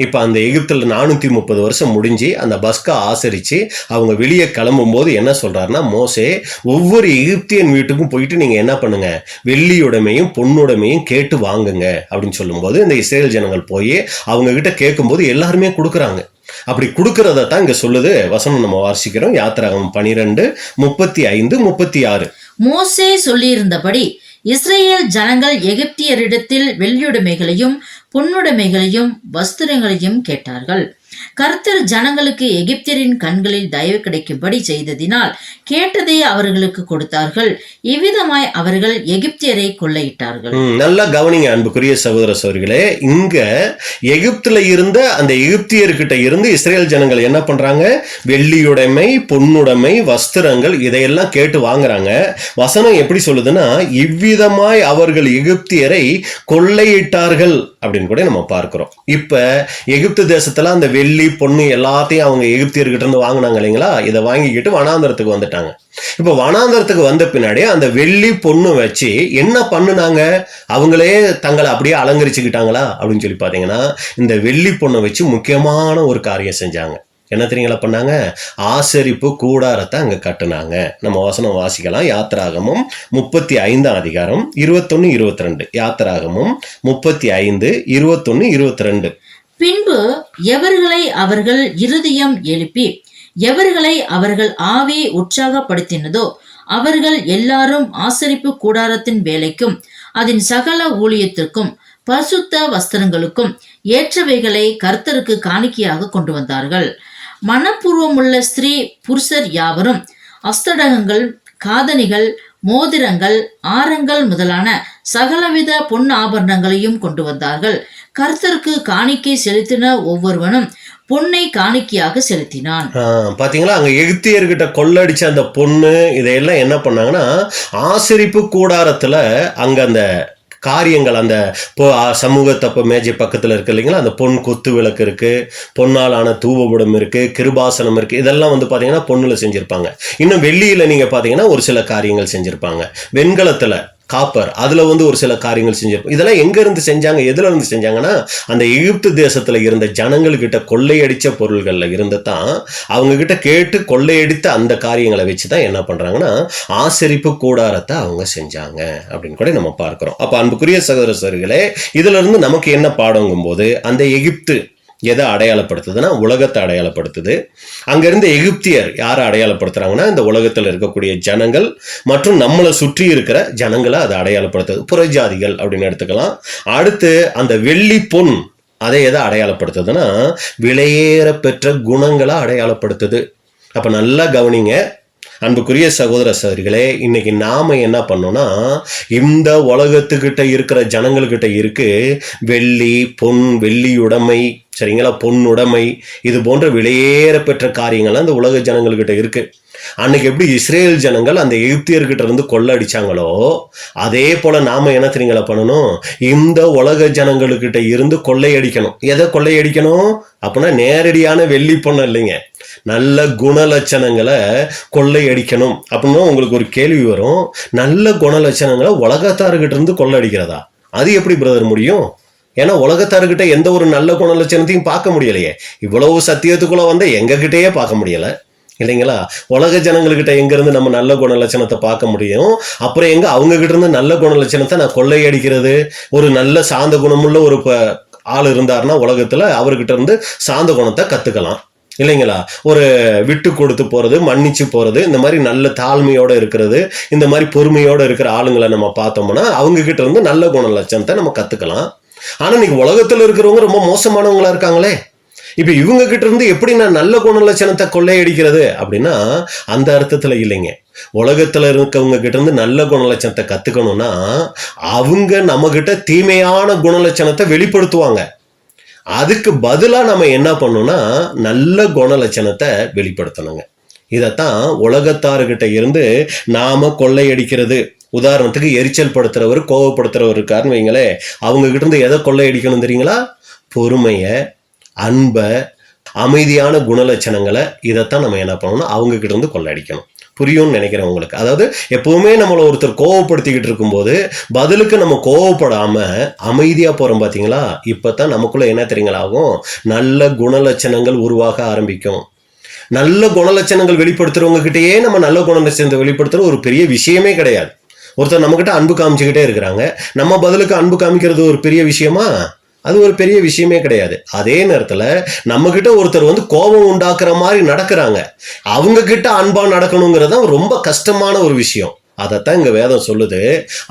இப்ப அந்த எகிப்துல 430 வருஷம் முடிஞ்சு அந்த பஸ்கா ஆசரிச்சு அவங்க வெளியே கிளம்பும் போது என்ன சொல்றாருன்னா, மோசே ஒவ்வொரு எகிப்தியன் வீட்டுக்கும் போயிட்டு நீங்க என்ன பண்ணுங்க, வெள்ளியுடைமையும் பொன்னுடைமையும் கேட்டு வாங்குங்க அப்படின்னு சொல்லும்போது இந்த இஸ்ரேல் ஜனங்கள் போய் அவங்க கிட்ட கேட்கும்போது எல்லாருமே கொடுக்குறாங்க. அப்படி கொடுக்கறத தான் இங்க சொல்லுது வசனம். நம்ம வாசிக்கிறோம் யாத்திராகமம் 12:35-36. மோசே சொல்லியிருந்தபடி இஸ்ரேல் ஜனங்கள் எகிப்தியரிடத்தில் வெள்ளியுடைமைகளையும் பொன்னுடைமைகளையும் வஸ்திரங்களையும் கேட்டார்கள். கர்த்தர் ஜனங்களுக்கு எகிப்தியரின் கண்களில் தயவு கிடைக்கும்படி செய்ததினால் கேட்டதை அவர்களுக்கு கொடுத்தார்கள். இவ்விதமாய் அவர்கள் எகிப்தியரை கொள்ளையிட்டார்கள். நல்லா கவனிங்க அன்புக்குரிய சகோதர சகோதரிகளே, இங்க எகிப்துல இருந்த அந்த எகிப்தியர்கிட்ட இருந்து இஸ்ரேல் ஜனங்கள் என்ன பண்றாங்க, வெள்ளியுடைமை பொன்னுடைமை வஸ்திரங்கள் இதையெல்லாம் கேட்டு வாங்குறாங்க. வசனம் எப்படி சொல்லுதுன்னா, இவ்விதமாய் அவர்கள் எகிப்தியரை கொள்ளையிட்டார்கள் அப்படின்னு கூட நம்ம பார்க்கிறோம். இப்ப எகிப்து தேசத்துல அந்த வெள்ளி பொண்ணு எல்லாத்தையும் அவங்க எகிப்தியர்கிட்ட இருந்து வாங்கினாங்க இல்லைங்களா, இதை வாங்கிக்கிட்டு வனாந்தரத்துக்கு வந்துட்டாங்க. இப்ப வனாந்தரத்துக்கு வந்த பின்னாடி அந்த வெள்ளி பொண்ணு வச்சு என்ன பண்ணுனாங்க, அவங்களே தங்களை அப்படியே அலங்கரிச்சுக்கிட்டாங்களா அப்படின்னு சொல்லி பாத்தீங்கன்னா, இந்த வெள்ளி பொண்ணை வச்சு முக்கியமான ஒரு காரியம் செஞ்சாங்க. என்ன தெரியுங்களா பண்ணாங்க, ஆசரிப்பு கூடாரத்தை அங்க கட்டுனாங்க. நம்ம வசனம் வாசிக்கலாம். யாத்திராகமம் 35:21-22. யாத்திராகமம் 35:21-22. பின்பு எவர்களை அவர்கள் இருதயம் எழுப்பி எவர்களை அவர்கள் ஆவி உற்சாகப்படுத்தினதோ அவர்கள் எல்லாரும் ஆசரிப்பு கூடாரத்தின் வேலைக்கும் அதன் சகல ஊழியத்திற்கும் பரிசுத்த வஸ்திரங்களுக்கும் ஏற்றவைகளை கர்த்தருக்கு காணிக்கையாக கொண்டு வந்தார்கள். மனப்பூர்வமுள்ள ஸ்திரீ புருஷர் யாவரும் அஸ்தடகங்கள், காதணிகள், மோதிரங்கள், ஆரங்கள் முதலான சகலவித பொன் ஆபரணங்களையும் கொண்டு வந்தார்கள். கர்த்தருக்கு காணிக்கை செலுத்தின ஒவ்வொருவனும் பொன்னை காணிக்கையாக செலுத்தினான். பாத்தீங்களா, அங்க எகிப்தியர்கிட்ட கொள்ளடிச்ச அந்த பொண்ணு இதையெல்லாம் என்ன பண்ணாங்கன்னா, ஆசரிப்பு கூடாரத்துல அங்க அந்த காரியங்கள் அந்த சமூகத்தப்ப மேஜை பக்கத்தில் இருக்கு இல்லைங்களா, அந்த பொன் கொத்து விளக்கு இருக்கு, பொன்னால் ஆன தூவபுடம் இருக்கு, கிருபாசனம் இருக்கு. இதெல்லாம் வந்து பார்த்தீங்கன்னா பொண்ணுல செஞ்சிருப்பாங்க. இன்னும் வெள்ளியில நீங்க பார்த்தீங்கன்னா ஒரு சில காரியங்கள் செஞ்சிருப்பாங்க. வெண்கலத்துல காப்பர் அதுல வந்து ஒரு சில காரியங்கள் செஞ்சிருப்போம். இதெல்லாம் எங்க இருந்து செஞ்சாங்க, எதுல இருந்து செஞ்சாங்கன்னா அந்த எகிப்து தேசத்துல இருந்த ஜனங்கள்கிட்ட கொள்ளையடிச்ச பொருள்கள்ல இருந்து தான் அவங்க கிட்ட கேட்டு கொள்ளையடித்த அந்த காரியங்களை வச்சுதான் என்ன பண்றாங்கன்னா ஆசரிப்பு கூடாரத்தை அவங்க செஞ்சாங்க அப்படின்னு கூட நம்ம பார்க்கிறோம். அப்ப அன்புக்குரிய சகோதர சகோதரிகளே, இதுல இருந்து நமக்கு என்ன பாடங்கும் போது, அந்த எகிப்து எதை அடையாளப்படுத்துதுன்னா உலகத்தை அடையாளப்படுத்துது. அங்கிருந்து எகிப்தியர் யாரை அடையாளப்படுத்துறாங்கன்னா இந்த உலகத்தில் இருக்கக்கூடிய ஜனங்கள் மற்றும் நம்மளை சுற்றி இருக்கிற ஜனங்களை அதை அடையாளப்படுத்துது, புறஜாதிகள் அப்படின்னு எடுத்துக்கலாம். அடுத்து அந்த வெள்ளி பொன் அதை எதை அடையாளப்படுத்துதுன்னா விலையேற பெற்ற குணங்களை அடையாளப்படுத்துது. அப்ப நல்லா கவனிங்க அன்புக்குரிய சகோதர சகோதரிகளே, இன்னைக்கு நாம என்ன பண்ணோம்னா இந்த உலகத்துக்கிட்ட இருக்கிற ஜனங்கள்கிட்ட இருக்கு வெள்ளி பொன், வெள்ளியுடைமை, சரிங்களா, பொன்னுடைமை, இது போன்ற விலையேற பெற்ற காரியங்கள் அந்த உலக ஜனங்கள்கிட்ட இருக்கு. அன்னைக்கு எப்படி இஸ்ரேல் ஜனங்கள் அந்த எகிப்தியர்கிட்ட இருந்து கொள்ளடிச்சாங்களோ அதே போல நாம என்ன தெரியுங்களா பண்ணணும், இந்த உலக ஜனங்களுக்கிட்ட இருந்து கொள்ளையடிக்கணும். எதை கொள்ளையடிக்கணும் அப்படின்னா நேரடியான வெள்ளி பொண்ணு இல்லைங்க, நல்ல குணலட்சணங்களை கொள்ளையடிக்கணும். அப்படின்னா உங்களுக்கு ஒரு கேள்வி வரும், நல்ல குணலட்சணங்களை உலகத்தார்கிட்ட இருந்து கொள்ளையடிக்கிறதா? அது எப்படி பிரதர் முடியும்? ஏன்னா உலகத்தார்கிட்ட எந்த ஒரு நல்ல குணலட்சணத்தையும் பார்க்க முடியலையே. இவ்வளவு சத்தியத்துக்குள்ள வந்து எங்ககிட்டயே பார்க்க முடியல இல்லைங்களா? உலக ஜனங்கள்கிட்ட எங்க இருந்து நம்ம நல்ல குணலட்சணத்தை பார்க்க முடியும்? அப்புறம் எங்க அவங்க கிட்ட இருந்து நல்ல குணலட்சணத்தை நான் கொள்ளையடிக்கிறது? ஒரு நல்ல சாந்த குணமுள்ள ஒரு ஆள் இருந்தாருன்னா உலகத்துல அவர்கிட்ட இருந்து சாந்த குணத்தை கத்துக்கலாம் இல்லைங்களா? ஒரு விட்டு கொடுத்து போறது, மன்னிச்சு போறது, இந்த மாதிரி நல்ல தாழ்மையோட இருக்கிறது, இந்த மாதிரி பொறுமையோட இருக்கிற ஆளுங்களை நம்ம பார்த்தோம்னா அவங்க கிட்ட இருந்து நல்ல குணலட்சணத்தை நம்ம கத்துக்கலாம். ஆனா இன்னைக்கு உலகத்துல இருக்கிறவங்க ரொம்ப மோசமானவங்களா இருக்காங்களே. இப்ப இவங்க கிட்ட இருந்து எப்படி நான் நல்ல குணலட்சணத்தை கொள்ளையடிக்கிறது அப்படின்னா அந்த அர்த்தத்துல இல்லைங்க. உலகத்துல இருக்கவங்க கிட்ட இருந்து நல்ல குணலட்சணத்தை கத்துக்கணும்னா அவங்க நம்ம கிட்ட தீமையான குணலட்சணத்தை வெளிப்படுத்துவாங்க. அதுக்கு பதிலா நம்ம என்ன பண்ணணும்னா நல்ல குணலட்சணத்தை வெளிப்படுத்தணுங்க. இதைத்தான் உலகத்தார்கிட்ட இருந்து நாம கொள்ளையடிக்கிறது. உதாரணத்துக்கு எரிச்சல் படுத்துறவர், கோவப்படுத்துறவர் இருக்காருன்னு வைங்களே, அவங்க கிட்ட இருந்து எதை கொள்ளையடிக்கணும் தெரியுங்களா? பொறுமைய, அன்பை, அமைதியான குணலட்சணங்களை, இதைத்தான் நம்ம என்ன பண்ணணும், அவங்க கிட்ட இருந்து கொள்ளையடிக்கணும். புரியும்னு நினைக்கிறேன் உங்களுக்கு. அதாவது எப்பவுமே நம்மளை ஒருத்தர் கோவப்படுத்திக்கிட்டு இருக்கும்போது பதிலுக்கு நம்ம கோவப்படாம அமைதியா போறோம் பாத்தீங்களா, இப்பதான் நமக்குள்ள என்ன தெரியுங்களாகும், நல்ல குணலட்சணங்கள் உருவாக ஆரம்பிக்கும். நல்ல குணலட்சணங்கள் வெளிப்படுத்துறவங்க கிட்டயே நம்ம நல்ல குணலட்சணத்தை வெளிப்படுத்துற ஒரு பெரிய விஷயமே கிடையாது. ஒருத்தர் நம்ம கிட்ட அன்பு காமிச்சுக்கிட்டே இருக்கிறாங்க, நம்ம பதிலுக்கு அன்பு காமிக்கிறது ஒரு பெரிய விஷயமா? அது ஒரு பெரிய விஷயமே கிடையாது. அதே நேரத்துல நம்ம கிட்ட ஒருத்தர் வந்து கோபம் உண்டாக்குற மாதிரி நடக்கிறாங்க, அவங்க கிட்ட அன்பா நடக்கணுங்கிறது ரொம்ப கஷ்டமான ஒரு விஷயம். அதைத்தான் இங்க வேதம் சொல்லுது.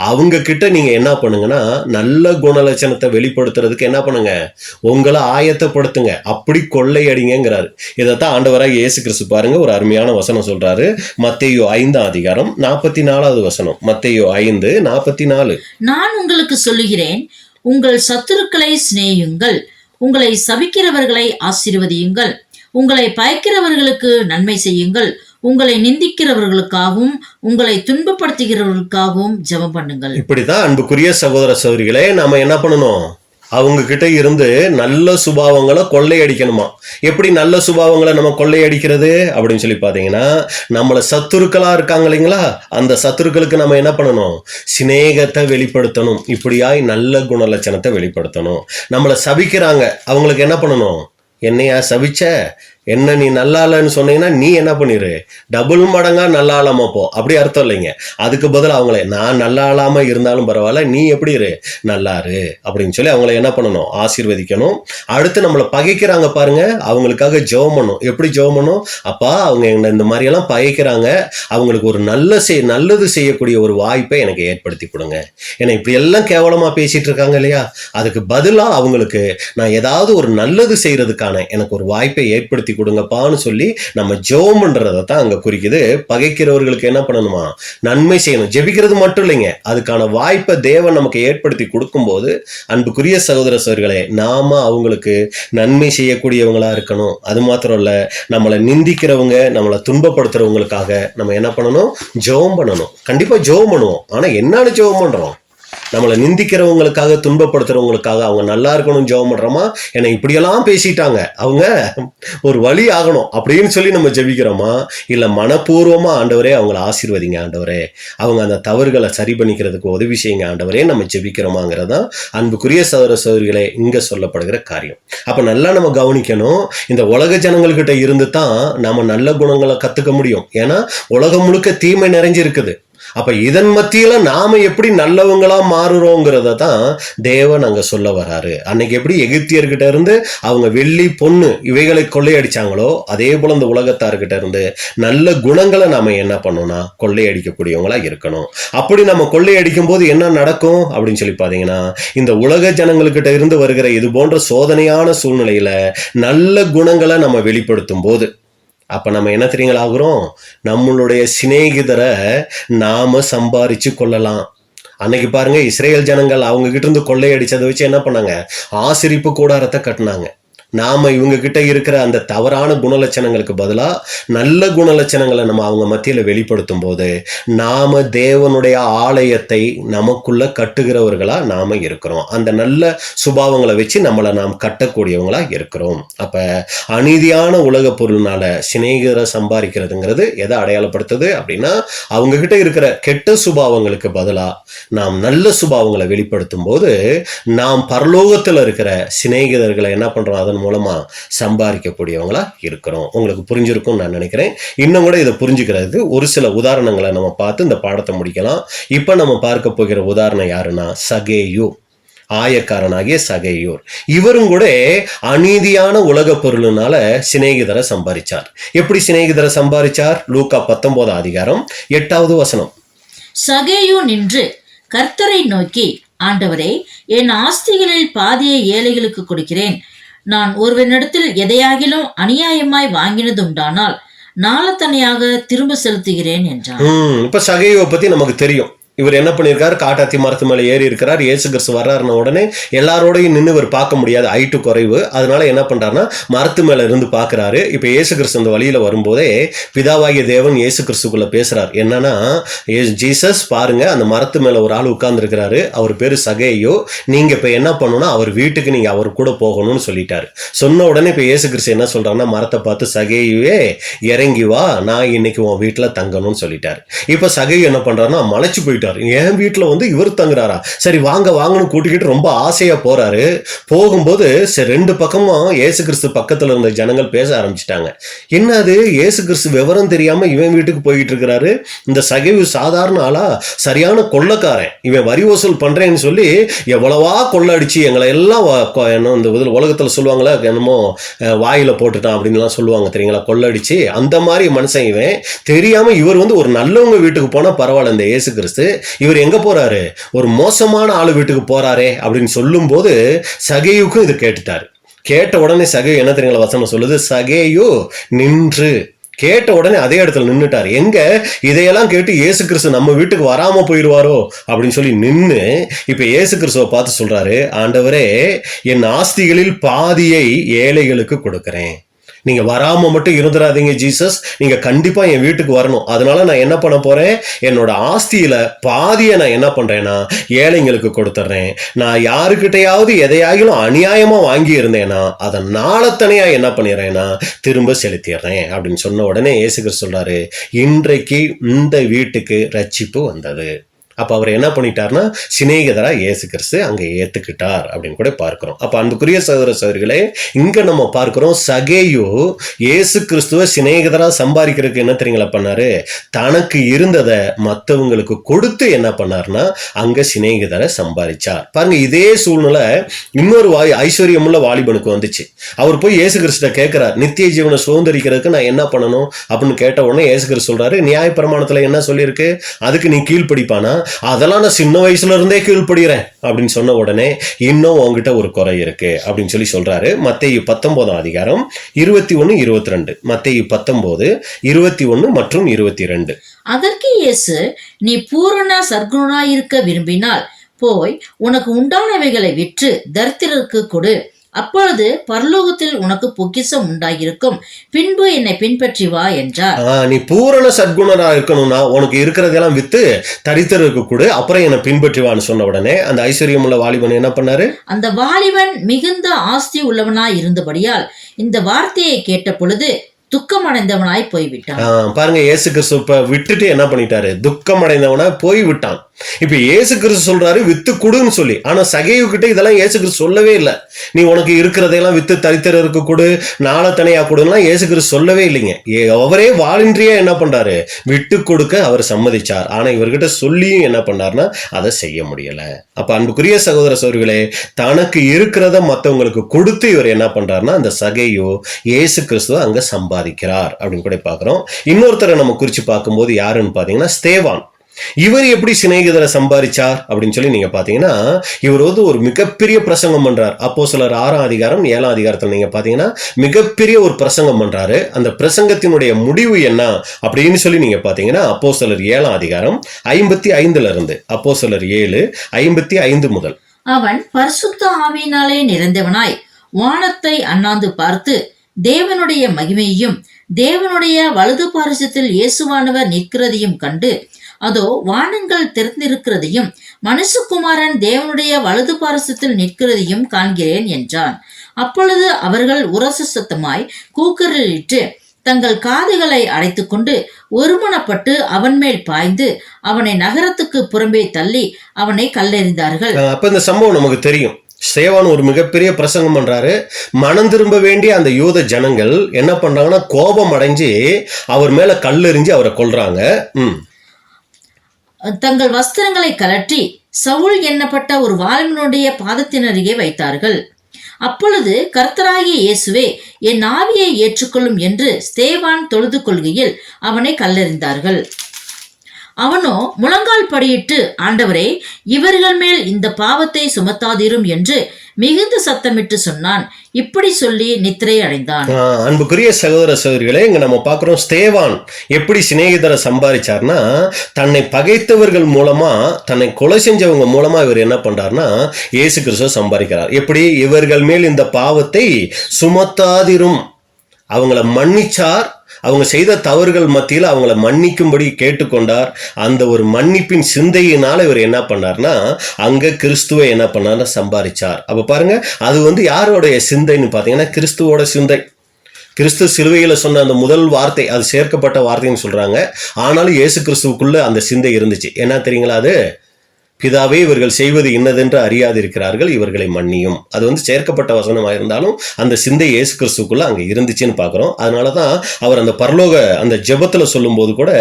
அவங்க கிட்ட நீங்க என்ன பண்ணுங்கன்னா நல்ல குணலட்சணத்தை வெளிப்படுத்துறதுக்கு என்ன பண்ணுங்க, உங்களை ஆயத்தப்படுத்துங்க, அப்படி கொள்ளையடிங்கிறாரு. இதைத்தான் ஆண்டவராக இயேசு கிறிஸ்து பாருங்க ஒரு அருமையான வசனம் சொல்றாரு. மத்தேயு 5:44 வசனம். மத்தேயு 5:44. நான் உங்களுக்கு சொல்லுகிறேன், உங்கள் சத்துருக்களை சிநேகியுங்கள், உங்களை சபிக்கிறவர்களை ஆசீர்வதியுங்கள், உங்களை பயக்கிறவர்களுக்கு நன்மை செய்யுங்கள், உங்களை நிந்திக்கிறவர்களுக்காகவும் உங்களை துன்பப்படுத்துகிறவர்களுக்காகவும் ஜெபம் பண்ணுங்கள். இப்படிதான் அன்புக்குரிய சகோதர சகோதரிகளே நாம என்ன பண்ணணும், அவங்க கிட்ட இருந்து நல்ல சுபாவங்களை கொள்ளையடிக்கணுமா. எப்படி நல்ல சுபாவங்களை நம்ம கொள்ளையடிக்கிறது அப்படின்னு சொல்லி பாத்தீங்கன்னா, நம்மள சத்துருக்களா இருக்காங்க இல்லைங்களா, அந்த சத்துருக்களுக்கு நம்ம என்ன பண்ணணும், சிநேகத்தை வெளிப்படுத்தணும். இப்படியாய் நல்ல குணலட்சணத்தை வெளிப்படுத்தணும். நம்மளை சபிக்கிறாங்க, அவங்களுக்கு என்ன பண்ணணும், என்னையா சபிச்ச, என்ன நீ நல்லா இல்லைன்னு சொன்னீங்கன்னா நீ என்ன பண்ணிரு, டபுள் மடங்கா நல்லா இல்லாம போ, அப்படி அர்த்தம் இல்லைங்க. அதுக்கு பதில் அவங்களே நான் நல்லா இல்லாம இருந்தாலும் பரவாயில்ல, நீ எப்படி இரு, நல்லாரு அப்படின்னு சொல்லி அவங்கள என்ன பண்ணணும், ஆசீர்வதிக்கணும். அடுத்து நம்மளை பகைக்கிறாங்க பாருங்க, அவங்களுக்காக ஜெபம் பண்ணணும். எப்படி ஜெபம் பண்ணணும், அப்பா அவங்க இந்த மாதிரி எல்லாம் பகைக்கிறாங்க, அவங்களுக்கு ஒரு நல்லது செய்யக்கூடிய ஒரு வாய்ப்பை எனக்கு ஏற்படுத்தி கொடுங்க. ஏன்னா இப்படி எல்லாம் கேவலமா பேசிட்டு இருக்காங்க இல்லையா, அதுக்கு பதிலா அவங்களுக்கு நான் ஏதாவது ஒரு நல்லது செய்யறதுக்கான எனக்கு ஒரு வாய்ப்பை ஏற்படுத்தி கொடுங்கப்பான்னு சொல்லி நம்ம ஜெபம் பண்றதை தான் அங்க குறிக்குது. பகைக்கிறவர்களுக்கு என்ன பண்ணணுமா, நன்மை செய்யணும். ஜெபிக்கிறது மட்டும் இல்லைங்க, அதுக்கான வாய்ப்பை தேவன் நமக்கு ஏற்படுத்தி கொடுக்கும்போது அன்புக்குரிய சகோதர சகோதரிகளே நாம அவங்களுக்கு நன்மை செய்யக்கூடியவங்களா இருக்கணும். அது மாத்திரம் இல்ல, நம்மளை நிந்திக்கிறவங்க, நம்மளை துன்பப்படுத்துறவங்களுக்காக நம்ம என்ன பண்ணணும், ஜெபம் பண்ணணும். கண்டிப்பா ஜெபம் பண்ணுவோம். ஆனா என்னன்னு ஜெபம் பண்றோம், நம்மளை நிந்திக்கிறவங்களுக்காக, துன்பப்படுத்துறவங்களுக்காக அவங்க நல்லா இருக்கணும் ஜெபம் பண்றோமா, என்னை இப்படியெல்லாம் பேசிட்டாங்க, அவங்க ஒரு வழி ஆகணும் அப்படின்னு சொல்லி நம்ம ஜெபிக்கிறோமா, இல்ல மனப்பூர்வமா ஆண்டவரே அவங்கள ஆசீர்வதிங்க ஆண்டவரே, அவங்க அந்த தவறுகளை சரி பண்ணிக்கிறதுக்கு உதவி செய்யுங்க ஆண்டவரே நம்ம ஜெபிக்கிறோமாங்கிறதான் அன்புக்குரிய சகோதர சகோதரிகளே இங்க சொல்லப்படுகிற காரியம். அப்ப நல்லா நம்ம கவனிக்கணும். இந்த உலக ஜனங்கள்கிட்ட இருந்து தான் நாம நல்ல குணங்களை கத்துக்க முடியும். ஏன்னா உலகம் முழுக்க தீமை நிறைஞ்சிருக்குது. அப்ப இதன் மத்தியில நாம எப்படி நல்லவங்களா மாறுறோங்கிறத தான் தேவன் அங்க சொல்ல வராரு. அன்னைக்கு எப்படி எகிப்தியர்கிட்ட இருந்து அவங்க வெள்ளி பொண்ணு இவைகளை கொள்ளையடிச்சாங்களோ, அதே போல இந்த உலகத்தார்கிட்ட இருந்து நல்ல குணங்களை நாம என்ன பண்ணணும்னா கொள்ளையடிக்கக்கூடியவங்களா இருக்கணும். அப்படி நம்ம கொள்ளையடிக்கும் போது என்ன நடக்கும் அப்படின்னு சொல்லி பாத்தீங்கன்னா, இந்த உலக ஜனங்கள்கிட்ட இருந்து வருகிற இது போன்ற சோதனையான சூழ்நிலையில நல்ல குணங்களை நம்ம வெளிப்படுத்தும் போது அப்ப நம்ம என்ன தெரியுங்களா ஆகுறோம், நம்மளுடைய சிநேகிதரை நாம சம்பாரிச்சு கொள்ளலாம். அன்னைக்கு பாருங்க, இஸ்ரேல் ஜனங்கள் அவங்க கிட்ட இருந்து கொள்ளையடிச்சதை வச்சு என்ன பண்ணாங்க, ஆசரிப்பு கூடாரத்தை கட்டினாங்க. நாம இவங்க கிட்ட இருக்கிற அந்த தவறான குணலட்சணங்களுக்கு பதிலா நல்ல குணலட்சணங்களை நம்ம அவங்க மத்தியில வெளிப்படுத்தும் போது நாம தேவனுடைய ஆலயத்தை நமக்குள்ள கட்டுகிறவர்களா நாம இருக்கிறோம். அந்த நல்ல சுபாவங்களை வச்சு நம்மளை நாம் கட்டக்கூடியவங்களா இருக்கிறோம். அப்ப அநீதியான உலக பொருள்னால சிநேகிதரை சம்பாதிக்கிறதுங்கிறது எதை அடையாளப்படுத்துது அப்படின்னா, அவங்க கிட்ட இருக்கிற கெட்ட சுபாவங்களுக்கு பதிலா நாம் நல்ல சுபாவங்களை வெளிப்படுத்தும் போது நாம் பரலோகத்துல இருக்கிற சிநேகிதர்களை என்ன பண்றோம், அதன் மூலமா சம்பாதிக்கக்கூடியவங்களா இருக்கிறோம். உங்களுக்கு புரிஞ்சிருக்கும் நான் நினைக்கிறேன். இன்னும் கூட இதை புரிஞ்சுக்கிறதுக்கு ஒரு சில உதாரணங்களை நம்ம பார்த்து இந்த பாடத்தை முடிக்கலாம். இப்ப நம்ம பார்க்க போகிற உதாரணம் யாருன்னா சகேயு, ஆயக்காரனாகிய சகேயூர். இவரும் கூட அநீதியான உலக பொருள்னால சிநேகிதரை சம்பாதிச்சார். எப்படி சிநேகிதரை சம்பாதிச்சார்? லூக்கா 19 அதிகாரம் 8வது வசனம். சகேயு நின்று கர்த்தரை நோக்கி, ஆண்டவரே, என் ஆஸ்திகளில் பாதியை ஏழைகளுக்கு கொடுக்கிறேன். நான் ஒருவனிடத்தில் எதையாகிலும் அநியாயமாய் வாங்கினதுண்டானால் நாளத்தனையாக திரும்ப செலுத்துகிறேன் என்றான். இப்ப சகேயுவை பத்தி நமக்கு தெரியும். இவர் என்ன பண்ணியிருக்காரு, காட்டாத்தி மரத்து மேலே ஏறி இருக்கிறார். இயேசு கிறிஸ்து வர்றாருன உடனே எல்லாரோடையும் நின்று இவர் பார்க்க முடியாது, ஹைட்டு குறைவு. அதனால என்ன பண்றாருன்னா மரத்து மேல இருந்து பார்க்கிறாரு. இப்ப இயேசு கிறிஸ்து அந்த வழியில வரும்போதே பிதாவாகிய தேவன் இயேசு கிறிஸ்துக்குள்ள பேசுறார். என்னன்னா, ஜீசஸ் பாருங்க, அந்த மரத்து மேல ஒரு ஆள் உட்கார்ந்து இருக்கிறாரு, அவர் பேரு சகேயு. நீங்க இப்ப என்ன பண்ணணும்னா அவர் வீட்டுக்கு நீங்க அவர் கூட போகணும்னு சொல்லிட்டாரு. சொன்ன உடனே இப்ப இயேசு கிறிஸ்து என்ன சொல்றாருன்னா, மரத்தை பார்த்து சகேயுவே இறங்கி வா, நான் இன்னைக்கு உன் வீட்டுல தங்கணும்னு சொல்லிட்டாரு. இப்ப சகேயு என்ன பண்றாருன்னா மலைச்சு போயிட்டாரு. என் வீட்டுல இவர் தங்குறாரா, சரி வாங்க வாங்கன்னு கூட்டிக்கிட்டு ரொம்ப ஆசையா போறாரு. போகும்போது ரெண்டு பக்கமும் இயேசு கிறிஸ்து பக்கத்துல இருந்த ஜனங்கள் பேச ஆரம்பிச்சிட்டாங்க. என்னது, இயேசு கிறிஸ்து விவரம் தெரியாம இவன் வீட்டுக்கு போயிட்டு இருக்கிறாரு, இந்த சகேயு சாதாரண ஆளா, சரியான கொள்ளைக்காரன், இவன் வரி வசூல் பண்றேன்னு சொல்லி எவ்வளவா கொள்ளடிச்சு எங்களை எல்லாம் இந்த உலகத்துல சொல்லுவாங்களா, என்னமோ வாயில போட்டுட்டான் அப்படின்லாம் சொல்லுவாங்க தெரியுங்களா, கொள்ளடிச்சு. அந்த மாதிரி மனுஷன் இவன். தெரியாம இவர் ஒரு நல்லவங்க வீட்டுக்கு போனா பரவாயில்ல, இந்த இயேசு கிறிஸ்து இவர் எங்க போறாரு, ஒரு மோசமான ஆளு வீட்டுக்கு போறாரே அப்படின்னு சொல்லும் போது சகேயுக்கும் இது கேட்டுட்டாரு. கேட்ட உடனே சகேயு என்ன தெரியுங்களா வசனம் சொல்லுது, சகேயு நின்று. கேட்ட உடனே அதே இடத்துல நின்றுட்டார். எங்க இதையெல்லாம் கேட்டு இயேசு கிறிஸ்து நம்ம வீட்டுக்கு வராம போயிடுவாரோ அப்படின்னு சொல்லி நின்று இப்ப இயேசு கிறிஸ்துவை பார்த்து சொல்றாரு, ஆண்டவரே, என் ஆஸ்திகளில் பாதியை ஏழைகளுக்கு கொடுக்கிறேன். நீங்க வராம மட்டும் இருந்துடாதீங்க ஜீசஸ், நீங்க கண்டிப்பா என் வீட்டுக்கு வரணும். அதனால நான் என்ன பண்ண போறேன், என்னோட ஆஸ்தியில பாதியை நான் என்ன பண்றேன்னா ஏழைங்களுக்கு கொடுத்துட்றேன். நான் யாருக்கிட்டையாவது எதையாகிலும் அநியாயமா வாங்கி இருந்தேன்னா அதை நாளத்தனையா என்ன பண்ணிடுறேன்னா திரும்ப செலுத்திடுறேன் அப்படின்னு சொன்ன உடனே இயேசு கிறிஸ்து சொல்றாரு, இன்றைக்கு இந்த வீட்டுக்கு ரட்சிப்பு வந்தது. அப்ப அவர் என்ன பண்ணிட்டார்னா சிநேகிதரா இயேசு கிறிஸ்து அங்க ஏத்துக்கிட்டார் அப்படின்னு கூட பார்க்கிறோம். அப்ப அன்புக்குரிய சகோதர சகோதரிகளே, இங்க நம்ம பார்க்கிறோம் சகேயு இயேசு கிறிஸ்துவ சிநேகிதரா சம்பாதிக்கிறதுக்கு என்ன தெரியுங்களா பண்ணாரு, தனக்கு இருந்ததை மற்றவங்களுக்கு கொடுத்து என்ன பண்ணார்னா அங்க சிநேகிதரை சம்பாதிச்சார். பாருங்க, இதே சூழ்நிலை இன்னொரு ஐஸ்வர்யமுள்ள வாலிபனுக்கு வந்துச்சு. அவர் போய் இயேசு கிறிஸ்துவ கேட்கிறார், நித்திய ஜீவனை சுதந்திரிக்கிறதுக்கு நான் என்ன பண்ணணும் அப்படின்னு கேட்ட உடனே இயேசு கிறிஸ்து சொல்றாரு, நியாயப்பிரமாணத்துல என்ன சொல்லியிருக்கு, அதுக்கு நீ கீழ்ப்படிப்பானா, அதெல்லாம் நான் சின்ன வயசுல இருந்தே கீழ்ப்படுகிறேன் அப்படின்னு சொன்ன உடனே இன்னும் உங்ககிட்ட ஒரு குறை இருக்கு அப்படின்னு சொல்லி சொல்றாரு. மத்தேயு 19 அதிகாரம் 21, 22. மத்தேயு 19, 21 மற்றும் 22. அதற்கு இயேசு, நீ பூரண சர்க்குணனாயிருக்க விரும்பினால் போய் உனக்கு உண்டானவைகளை விற்று தரித்திரருக்கு கொடு, அப்பொழுது பரலோகத்தில் உனக்கு பொக்கிஷம் உண்டாயிருக்கும், பின்பு என்னை பின்பற்றி வா என்றார். நீ பூரண சத்குணரா இருக்கணும்னா உனக்கு இருக்கிறதெல்லாம் வித்து தரித்திரருக்கு கொடு, அப்புறம் என்னை பின்பற்றி வான்னு சொன்ன உடனே அந்த ஐஸ்வர்யம் உள்ள வாலிபன் என்ன பண்ணாரு? அந்த வாலிபன் மிகுந்த ஆஸ்தி உள்ளவனாய் இருந்தபடியால் இந்த வார்த்தையை கேட்ட பொழுது துக்கம் அடைந்தவனாய் போய்விட்டான். பாருங்க, இயேசு கிறிஸ்து விட்டுட்டு என்ன பண்ணிட்டாரு? துக்கம் அடைந்தவனாய் போய் விட்டான். இப்ப இயேசு கிறிஸ்து சொல்றாரு வித்து கொடுன்னு சொல்லி. ஆனா சகேயு கிட்ட இதெல்லாம் இயேசு கிறிஸ்து சொல்லவே இல்லை. நீ உனக்கு இருக்கிறதையெல்லாம் வித்து தரித்திரருக்கு கொடு, நாளை தனியா கொடுன்னா இயேசு கிறிஸ்து சொல்லவே இல்லைங்க. அவரே வாலின்றியா என்ன பண்றாரு? விட்டு கொடுக்க அவர் சம்மதிச்சார். ஆனா இவர்கிட்ட சொல்லியும் என்ன பண்ணார்னா அதை செய்ய முடியல. அப்ப அன்புக்குரிய சகோதர சகோதரிகளே, தனக்கு இருக்கிறத மற்றவங்களுக்கு கொடுத்து இவர் என்ன பண்றாருன்னா அந்த சகேயு இயேசு கிறிஸ்துவ அங்க சம்பாதிக்கிறார் அப்படின்னு கூட பாக்குறோம். இன்னொருத்தரை நம்ம குறிச்சு பார்க்கும்போது யாருன்னு பாத்தீங்கன்னா ஸ்தேவான். இவர் எப்படி சிநேகிதரை சம்பாதிச்சார் அப்படின்னு சொல்லி நீங்க பாத்தீங்கன்னா, இவர் வந்து ஒரு மிகப்பெரிய பிரசங்கம் பண்றார். அப்போஸ்தலர் 6ஆம் அதிகாரம் 7ஆம் அதிகாரத்துல நீங்க பாத்தீங்கன்னா மிகப்பெரிய ஒரு பிரசங்கம் பண்றாரு. அந்த பிரசங்கத்தினுடைய முடிவு என்ன அப்படின்னு சொல்லி நீங்க பாத்தீங்கன்னா அப்போஸ்தலர் 7ஆம் அதிகாரம் 55 இருந்து அப்போஸ்தலர் 7:55 முதல். அவன் பரிசுத்த ஆவியினாலே நிறைந்தவனாய் வானத்தை அண்ணாந்து பார்த்து தேவனுடைய மகிமையையும் தேவனுடைய வலது பாரிசத்தில் இயேசுவானவர் நிற்கிறதையும் கண்டு, அதோ வானங்கள் திறந்திருக்கிறதையும் மனுஷகுமாரன் தேவனுடைய வலது பாரிசத்தில் நிற்கிறதையும் காண்கிறேன் என்றான். அப்பொழுது அவர்கள் உரச சத்தமாய் கூக்குரலிட்டு தங்கள் காதுகளை அடைத்துக்கொண்டு ஒருமனப்பட்டு அவன் மேல் பாய்ந்து அவனை நகரத்துக்கு புறம்பே தள்ளி அவனை கல்லெறிந்தார்கள். அப்ப இந்த சம்பவம் நமக்கு தெரியும். சேவான் ஒரு மிகப்பெரிய பிரசங்கம் பண்றாரு. மனம் திரும்ப வேண்டிய அந்த யூத ஜனங்கள் என்ன பண்றாங்கன்னா கோபம் அடைஞ்சு அவர் மேல கல்லெறிஞ்சு அவரை கொல்றாங்க. தங்கள் வஸ்திரங்களை கலற்றி சவுல் எண்ணப்பட்ட ஒரு வாலிபனுடைய பாதத்தினருகே வைத்தார்கள். அப்பொழுது கர்த்தராகிய இயேசுவே, என் ஆவியை ஏற்றுக்கொள்ளும் என்று ஸ்தேவான் தொழுது கொள்கையில் அவனை கல்லெறிந்தார்கள். அவனோ முழங்கால் படியிட்டு, ஆண்டவரே, இவர்கள் மேல் இந்த பாவத்தை சுமத்தாதிரும் என்று மிகுந்த சத்தமிட்டு சொன்னான். இப்படி சொல்லி நித்திரை அடைந்தான். அன்புக்குரிய சகோதர சகோதரிகளே, இங்க நம்ம பார்க்கிறோம் ஸ்தேவான் எப்படி சிநேகிதரை சம்பாதிச்சார்னா, தன்னை பகைத்தவர்கள் மூலமா, தன்னை கொலை செஞ்சவங்க மூலமா இவர் என்ன பண்றாருன்னா இயேசு கிறிஸ்துவை சம்பாதிக்கிறார். எப்படி? இவர்கள் மேல் இந்த பாவத்தை சுமத்தாதிரும், அவங்கள மன்னிச்சார். அவங்க செய்த தவறுகள் மத்தியில் அவங்கள மன்னிக்கும்படி கேட்டுக்கொண்டார். அந்த ஒரு மன்னிப்பின் சிந்தையினால இவர் என்ன பண்ணார்னா அங்க கிறிஸ்துவை என்ன பண்ணார்னா சம்பாதிச்சார். அப்ப பாருங்க, அது வந்து யாரோடைய சிந்தைன்னு பாத்தீங்கன்னா கிறிஸ்துவோட சிந்தை. கிறிஸ்து சிலுவையில சொன்ன அந்த முதல் வார்த்தை அது சேர்க்கப்பட்ட வார்த்தைன்னு சொல்றாங்க. ஆனாலும் இயேசு கிறிஸ்துவுக்குள்ள அந்த சிந்தை இருந்துச்சு. என்ன தெரியுங்களா? அது பிதாவே, இவர்கள் செய்வது இன்னதென்று அறியாதிருக்கிறார்கள், இவர்களை மன்னியும். அது வந்து சேர்க்கப்பட்ட வசனமாக இருந்தாலும் அந்த சிந்தை இயேசு கிறிஸ்துக்குள்ள அங்க இருந்துச்சுன்னு பாக்குறோம். அதனாலதான் அவர் அந்த பரலோக அந்த ஜெபத்துல சொல்லும் போது கூட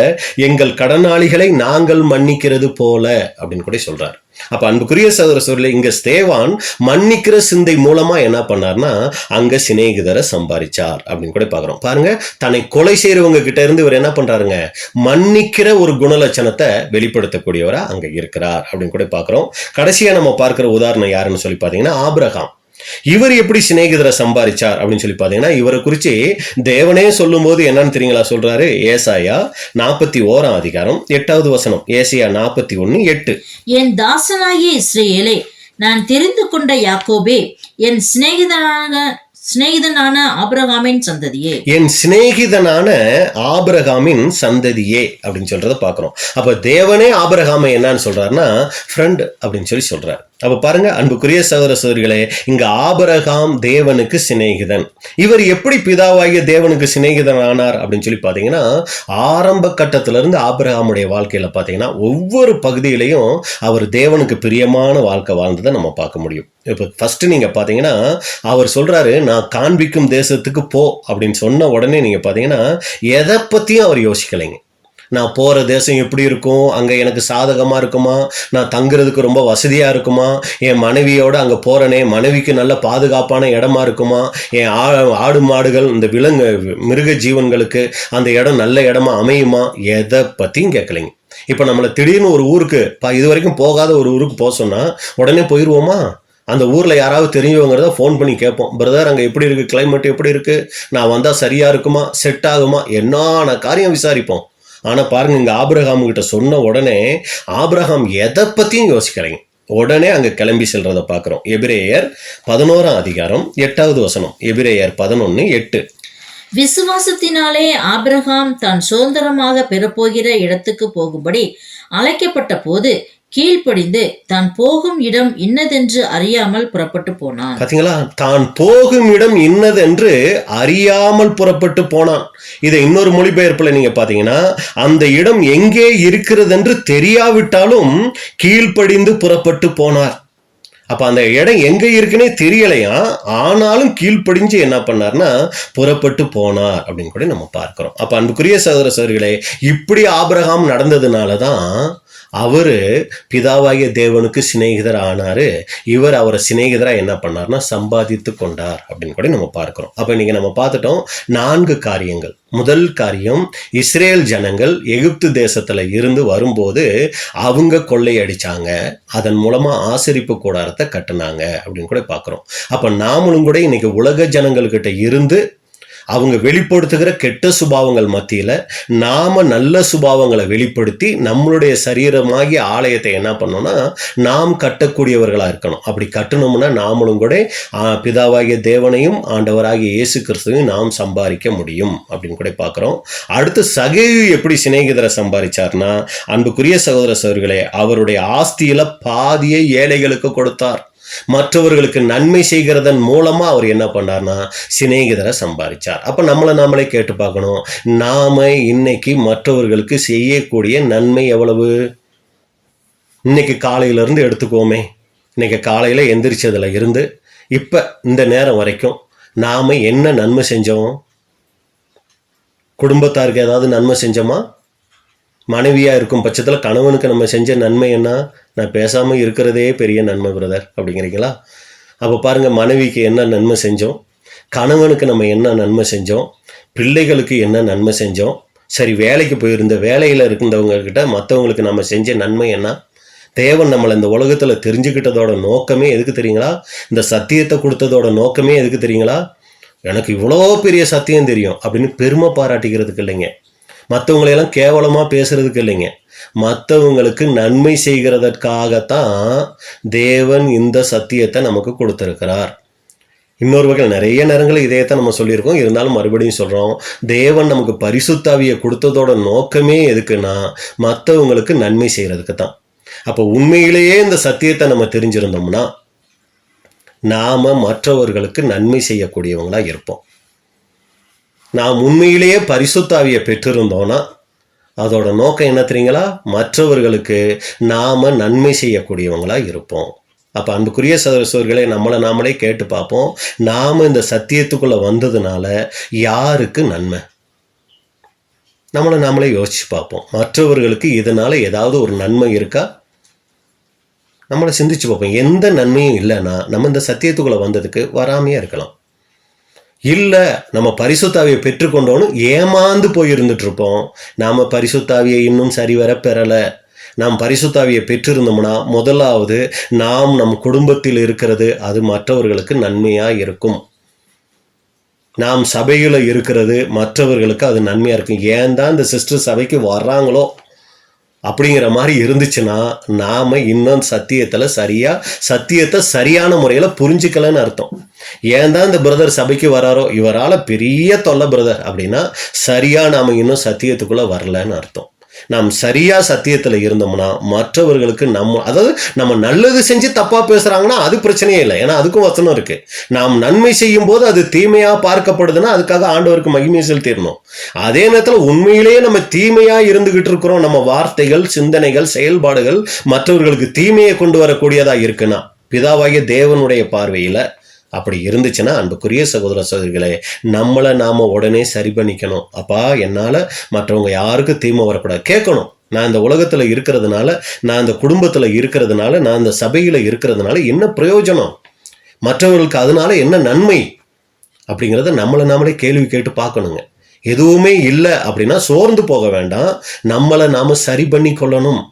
எங்கள் கடனாளிகளை நாங்கள் மன்னிக்கிறது போல அப்படின்னு கூட சொல்றாரு. அப்ப அன்புக்குரிய சகோதர சகோதரிகளே, இங்க ஸ்தேவான் மன்னிக்கிற சிந்தை மூலமா என்ன பண்ணார்னா அங்க சிநேகிதரை சம்பாதிச்சார் அப்படின்னு கூட பாக்குறோம். பாருங்க, தன்னை கொலை செய்யறவங்க கிட்ட இருந்து இவர் என்ன பண்றாருங்க மன்னிக்கிற ஒரு குணலட்சணத்தை வெளிப்படுத்தக்கூடியவரா அங்க இருக்கிறார் அப்படின்னு கூட பாக்குறோம். கடைசியா நம்ம பார்க்கிற உதாரணம் யாருன்னு சொல்லி பாத்தீங்கன்னா ஆபிரகாம். இவர் எப்படி சிநேகிதரை சம்பாதிச்சார் அப்படின்னு சொல்லி பாத்தீங்கன்னா இவரை குறிச்சு தேவனே சொல்லும் போது என்னன்னு தெரியுங்களா சொல்றாரு? ஏசாயா 41ஆம் அதிகாரம் 8வது வசனம். ஏசாயா 41:8. என் தாசனாகிய இஸ்ரவேலே, நான் தெரிந்து கொண்ட யாக்கோபே, என் சிநேகிதனான ஆபிரகாமின் சந்ததியே, என் சிநேகிதனான ஆபிரகாமின் சந்ததியே அப்படின்னு சொல்றத பாக்குறோம். அப்ப தேவனே ஆபிரகாமை என்னன்னு சொல்றாருன்னா ஃப்ரெண்ட் அப்படின்னு சொல்லி சொல்றாரு. அப்ப பாருங்க அன்புக்குரிய சகோதர சகோதரிகளே, இங்க ஆபிரகாம் தேவனுக்கு சிநேகிதன். இவர் எப்படி பிதாவாகிய தேவனுக்கு சிநேகிதன் ஆனார் அப்படின்னு சொல்லி பாத்தீங்கன்னா ஆரம்ப கட்டத்துல இருந்து ஆபிரகாமுடைய வாழ்க்கையில பாத்தீங்கன்னா ஒவ்வொரு பகுதியிலையும் அவர் தேவனுக்கு பிரியமான வாழ்க்கை வாழ்ந்ததை நம்ம பார்க்க முடியும். இப்ப ஃபர்ஸ்ட் நீங்க பாத்தீங்கன்னா அவர் சொல்றாரு, நான் காண்பிக்கும் தேசத்துக்கு போ அப்படின்னு சொன்ன உடனே நீங்க பாத்தீங்கன்னா எதை பத்தியும் அவர் யோசிக்கலைங்க. நான் போகிற தேசம் எப்படி இருக்கும், அங்கே எனக்கு சாதகமாக இருக்குமா, நான் தங்குறதுக்கு ரொம்ப வசதியாக இருக்குமா, என் மனைவியோடு அங்கே போகிறனே மனைவிக்கு நல்ல பாதுகாப்பான இடமா இருக்குமா, என் ஆடு மாடுகள் இந்த மிருக ஜீவன்களுக்கு அந்த இடம் நல்ல இடமா அமையுமா, எதை பற்றியும் கேட்கலைங்க. இப்போ நம்மளை திடீர்னு ஒரு ஊருக்கு இது வரைக்கும் போகாத ஒரு ஊருக்கு போக சொன்னால் உடனே போயிடுவோமா? அந்த ஊரில் யாராவது தெரிஞ்சவங்கிறத ஃபோன் பண்ணி கேட்போம், பிரதர் அங்கே எப்படி இருக்குது, கிளைமேட் எப்படி இருக்குது, நான் வந்தால் சரியாக இருக்குமா, செட் ஆகுமா, என்னென்ன காரியம் விசாரிப்போம். ஆனா பாருங்க, இங்க ஆபிரகாம் கிட்ட சொன்ன உடனே ஆபிரகாம் எதை பத்தியும் யோசிக்கிறீங்க. உடனே அங்க கிளம்பி செல்றதை பார்க்கிறோம். எபிரேயர் 11:8. எபிரேயர் 11:8. விசுவாசத்தினாலே ஆபிரகாம் தான் சுதந்திரமாக பெறப்போகிற இடத்துக்கு போகும்படி அழைக்கப்பட்ட போது கீழ்ப்படிந்து தான் போகும் இடம் இன்னதென்று அறியாமல் புறப்பட்டு போனான். பாத்தீங்களா, தான் போகும் இடம் இன்னதென்று அறியாமல் புறப்பட்டு போனான். இதை இன்னொரு மொழிபெயர்ப்புல நீங்க பாத்தீங்கன்னா, அந்த இடம் எங்கே இருக்கிறது என்று தெரியாவிட்டாலும் கீழ்ப்படிந்து புறப்பட்டு போனார். அப்ப அந்த இடம் எங்க இருக்குன்னே தெரியலையா, ஆனாலும் கீழ்ப்படிஞ்சு என்ன பண்ணார்னா புறப்பட்டு போனார் அப்படின்னு கூட நம்ம பார்க்கிறோம். அப்ப அன்புக்குரிய சகோதர சகோதரிகளே, இப்படி ஆபிரகாம் நடந்ததுனாலதான் அவரு பிதாவாகிய தேவனுக்கு சிநேகிதர் ஆனாரு. இவர் அவரை சிநேகிதரா என்ன பண்ணார்னா சம்பாதித்து கொண்டார் அப்படின்னு கூட நம்ம பார்க்கிறோம். அப்ப இன்னைக்கு நம்ம பார்த்துட்டோம் 4 காரியங்கள். முதல் காரியம், இஸ்ரேல் ஜனங்கள் எகிப்து தேசத்துல இருந்து வரும்போது அவங்க கொள்ளையடிச்சாங்க, அதன் மூலமா ஆசரிப்பு கூடாரத்தை கட்டுனாங்க அப்படின்னு கூட பார்க்கிறோம். அப்ப நாமளும் கூட இன்னைக்கு உலக ஜனங்கள்கிட்ட இருந்து அவங்க வெளிப்படுத்துகிற கெட்ட சுபாவங்கள் மத்தியில நாம நல்ல சுபாவங்களை வெளிப்படுத்தி நம்மளுடைய சரீரமாகிய ஆலயத்தை என்ன பண்ணோம்னா நாம் கட்டக்கூடியவர்களா இருக்கணும். அப்படி கட்டணும்னா நாமளும் கூட பிதாவாகிய தேவனையும் ஆண்டவராகிய இயேசு கிறிஸ்துவையும் நாம் சம்பாதிக்க முடியும் அப்படின்னு கூட பார்க்கிறோம். அடுத்து சகேயு எப்படி சிநேகிதரை சம்பாதிச்சார்னா, அன்புக்குரிய சகோதர சகோதரிகளே, அவருடைய ஆஸ்தியில பாதியை ஏழைகளுக்கு கொடுத்தார். மற்றவர்களுக்கு நன்மை செய்கிறதன் மூலமா அவர் என்ன பண்ணார்னா சிநேகிதரை சம்பாதிச்சார். அப்ப நாமளே கேட்டு பார்க்கணும், நாம இன்னைக்கு மற்றவர்களுக்கு செய்யக்கூடிய நன்மை எவ்வளவு? இன்னைக்கு காலையில இருந்து எடுத்துக்கோமே, இன்னைக்கு காலையில எந்திரிச்சதுல இருந்து இப்ப இந்த நேரம் வரைக்கும் நாம என்ன நன்மை செஞ்சோம்? குடும்பத்தாருக்கு ஏதாவது நன்மை செஞ்சோமா? மனைவியா இருக்கும் பட்சத்தில் கணவனுக்கு நம்ம செஞ்ச நன்மை என்ன? நான் பேசாம இருக்கிறதே பெரிய நன்மை பிரதர் அப்படிங்கிறீங்களா? அப்போ பாருங்க, மனைவிக்கு என்ன நன்மை செஞ்சோம், கணவனுக்கு நம்ம என்ன நன்மை செஞ்சோம், பிள்ளைகளுக்கு என்ன நன்மை செஞ்சோம், சரி வேலைக்கு போயிருந்த வேலையில் இருந்தவங்க கிட்ட மற்றவங்களுக்கு நம்ம செஞ்ச நன்மை என்ன? தேவன் நம்மளை இந்த உலகத்தில் தெரிஞ்சுக்கிட்டதோட நோக்கமே எதுக்கு தெரியுங்களா? இந்த சத்தியத்தை கொடுத்ததோட நோக்கமே எதுக்கு தெரியுங்களா? எனக்கு இவ்வளோ பெரிய சத்தியம் தெரியும் அப்படின்னு பெருமை பாராட்டிக்கிறதுக்கு இல்லைங்க, மற்றவங்களையெல்லாம் கேவலமாக பேசுறதுக்கு இல்லைங்க, மற்றவங்களுக்கு நன்மை செய்கிறதற்காகத்தான் தேவன் இந்த சத்தியத்தை நமக்கு கொடுத்திருக்கிறார். இன்னொரு வகையில் நிறைய நேரங்களில் இதையத்தான் நம்ம சொல்லியிருக்கோம், இருந்தாலும் மறுபடியும் சொல்கிறோம், தேவன் நமக்கு பரிசுத்தாவியை கொடுத்ததோட நோக்கமே எதுக்குன்னா மற்றவங்களுக்கு நன்மை செய்கிறதுக்கு தான். அப்போ உண்மையிலேயே இந்த சத்தியத்தை நம்ம தெரிஞ்சிருந்தோம்னா நாம மற்றவர்களுக்கு நன்மை செய்யக்கூடியவங்களா இருப்போம். நாம் உண்மையிலேயே பரிசுத்தாவியை பெற்றிருந்தோம்னா அதோட நோக்கம் என்ன தெரியுங்களா? மற்றவர்களுக்கு நாம நன்மை செய்யக்கூடியவங்களா இருப்போம். அப்ப அன்புக்குரிய சகோதரர்களே, நாமளே கேட்டு பார்ப்போம், நாம இந்த சத்தியத்துக்குள்ள வந்ததுனால யாருக்கு நன்மை? நாமளே யோசிச்சு பார்ப்போம். மற்றவர்களுக்கு இதனால ஏதாவது ஒரு நன்மை இருக்கா? நம்மளை சிந்திச்சு பார்ப்போம். எந்த நன்மையும் இல்லைன்னா நம்ம இந்த சத்தியத்துக்குள்ள வந்ததுக்கு வராமையா இருக்கலாம். இல்லை, நம்ம பரிசுத்தாவியை பெற்றுக்கொண்டோன்னு ஏமாந்து போயிருந்துட்டு இருப்போம். நாம பரிசுத்தாவியை இன்னும் சரிவர பெறலை. நாம் பரிசுத்தாவியை பெற்றிருந்தோம்னா முதலாவது நாம் நம் குடும்பத்தில் இருக்கிறது அது மற்றவர்களுக்கு நன்மையா இருக்கும். நாம் சபையில் இருக்கிறது மற்றவர்களுக்கு அது நன்மையா இருக்கும். ஏன் தான் இந்த சிஸ்டர் சபைக்கு வர்றாங்களோ அப்படிங்கிற மாதிரி இருந்துச்சுன்னா நாம இன்னும் சத்தியத்தை சரியான முறையில புரிஞ்சுக்கலன்னு அர்த்தம். ஏன் தான் இந்த பிரதர் சபைக்கு வராரோ, இவரால பெரிய தொல்லை பிரதர் அப்படின்னா சரியா நாம இன்னும் சத்தியத்துக்குள்ள வரலன்னு அர்த்தம். நாம் சரியா சத்தியத்துல இருந்தோம்னா மற்றவர்களுக்கு நம்ம நல்லது செஞ்சு தப்பா பேசுறாங்கன்னா அது பிரச்சனையே இல்லை, ஏன்னா அதுக்கும் வசனம் இருக்கு. நாம் நன்மை செய்யும் போது அது தீமையா பார்க்கப்படுதுன்னா அதுக்காக ஆண்டவருக்கு மகிமை செலுத்திடணும். அதே நேரத்தில் உண்மையிலேயே நம்ம தீமையா இருந்துகிட்டு இருக்கிறோம், நம்ம வார்த்தைகள், சிந்தனைகள், செயல்பாடுகள் மற்றவர்களுக்கு தீமையை கொண்டு வரக்கூடியதா இருக்குன்னா பிதாவாகிய தேவனுடைய பார்வையில அப்படி இருந்துச்சுன்னா அன்புக்குரிய சகோதர சகோதரிகளே, நம்மளை நாம உடனே சரி பண்ணிக்கணும். அப்பா, என்னால மற்றவங்க யாருக்கும் தீமை வரக்கூடாது. கேட்கணும், நான் இந்த உலகத்துல இருக்கிறதுனால, நான் இந்த குடும்பத்துல இருக்கிறதுனால, நான் இந்த சபையில இருக்கிறதுனால என்ன பிரயோஜனம், மற்றவர்களுக்கு அதனால என்ன நன்மை அப்படிங்கிறத நாமளே கேள்வி கேட்டு பார்க்கணுங்க. எதுவுமே இல்லை அப்படின்னா சோர்ந்து போக வேண்டாம், நம்மளை நாம சரி பண்ணி கொள்ளணும்.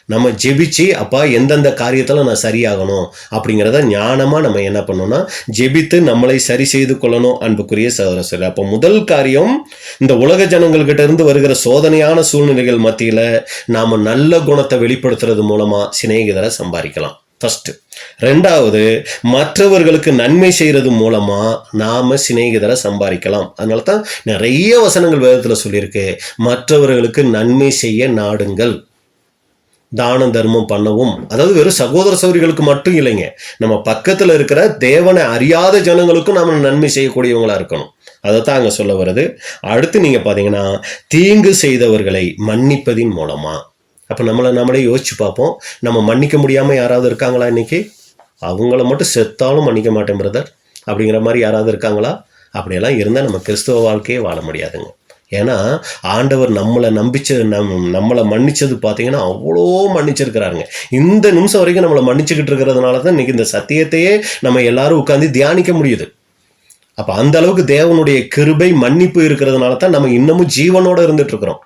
நம்ம ஜெபிச்சு, அப்பா எந்தெந்த காரியத்தில் நான் சரியாகணும் அப்படிங்கிறத ஞானமாக நம்ம என்ன பண்ணோம்னா ஜெபித்து நம்மளை சரி செய்து கொள்ளணும். அன்புக்குரிய சகோதரர், அப்போ முதல் காரியம், இந்த உலக ஜனங்கள்கிட்ட இருந்து வருகிற சோதனையான சூழ்நிலைகள் மத்தியில் நாம் நல்ல குணத்தை வெளிப்படுத்துறது மூலமாக சிநேகிதரை சம்பாதிக்கலாம். ஃபர்ஸ்ட். ரெண்டாவது, மற்றவர்களுக்கு நன்மை செய்யறது மூலமா நாம சிநேகிதரை சம்பாதிக்கலாம். அதனால தான் நிறைய வசனங்கள் வேதத்துல சொல்லியிருக்கு, மற்றவர்களுக்கு நன்மை செய்ய நாடுங்கள், தானம் தர்மம் பண்ணவும். அதாவது வெறும் சகோதர சகோதரிகளுக்கு மட்டும் இல்லைங்க, நம்ம பக்கத்துல இருக்கிற தேவனை அறியாத ஜனங்களுக்கும் நாம நன்மை செய்யக்கூடியவங்களா இருக்கணும். அதைத்தான் அங்க சொல்ல வருது. அடுத்து நீங்க பாத்தீங்கன்னா, தீங்கு செய்தவர்களை மன்னிப்பதின் மூலமா. அப்ப நம்மளே யோசிச்சு பார்ப்போம், நம்ம மன்னிக்க முடியாம யாராவது இருக்காங்களா இன்னைக்கு? அவங்கள மட்டும் செத்தாலும் மன்னிக்க மாட்டேன் பிரதர் அப்படிங்கிற மாதிரி யாராவது இருக்காங்களா? அப்படியெல்லாம் இருந்தால் நம்ம கிறிஸ்தவ வாழ்க்கையே வாழ முடியாதுங்க. ஏன்னா ஆண்டவர் நம்மளை மன்னிச்சது பார்த்தீங்கன்னா அவ்வளோ மன்னிச்சிருக்கிறாருங்க. இந்த நிமிஷம் வரைக்கும் நம்மளை மன்னிச்சுக்கிட்டு இருக்கிறதுனால தான் இன்னைக்கு இந்த சத்தியத்தையே நம்ம எல்லாரும் உட்காந்து தியானிக்க முடியுது. அப்போ அந்த அளவுக்கு தேவனுடைய கிருபை மன்னிப்பு இருக்கிறதுனால தான் நம்ம இன்னமும் ஜீவனோட இருந்துட்டு இருக்கிறோம்.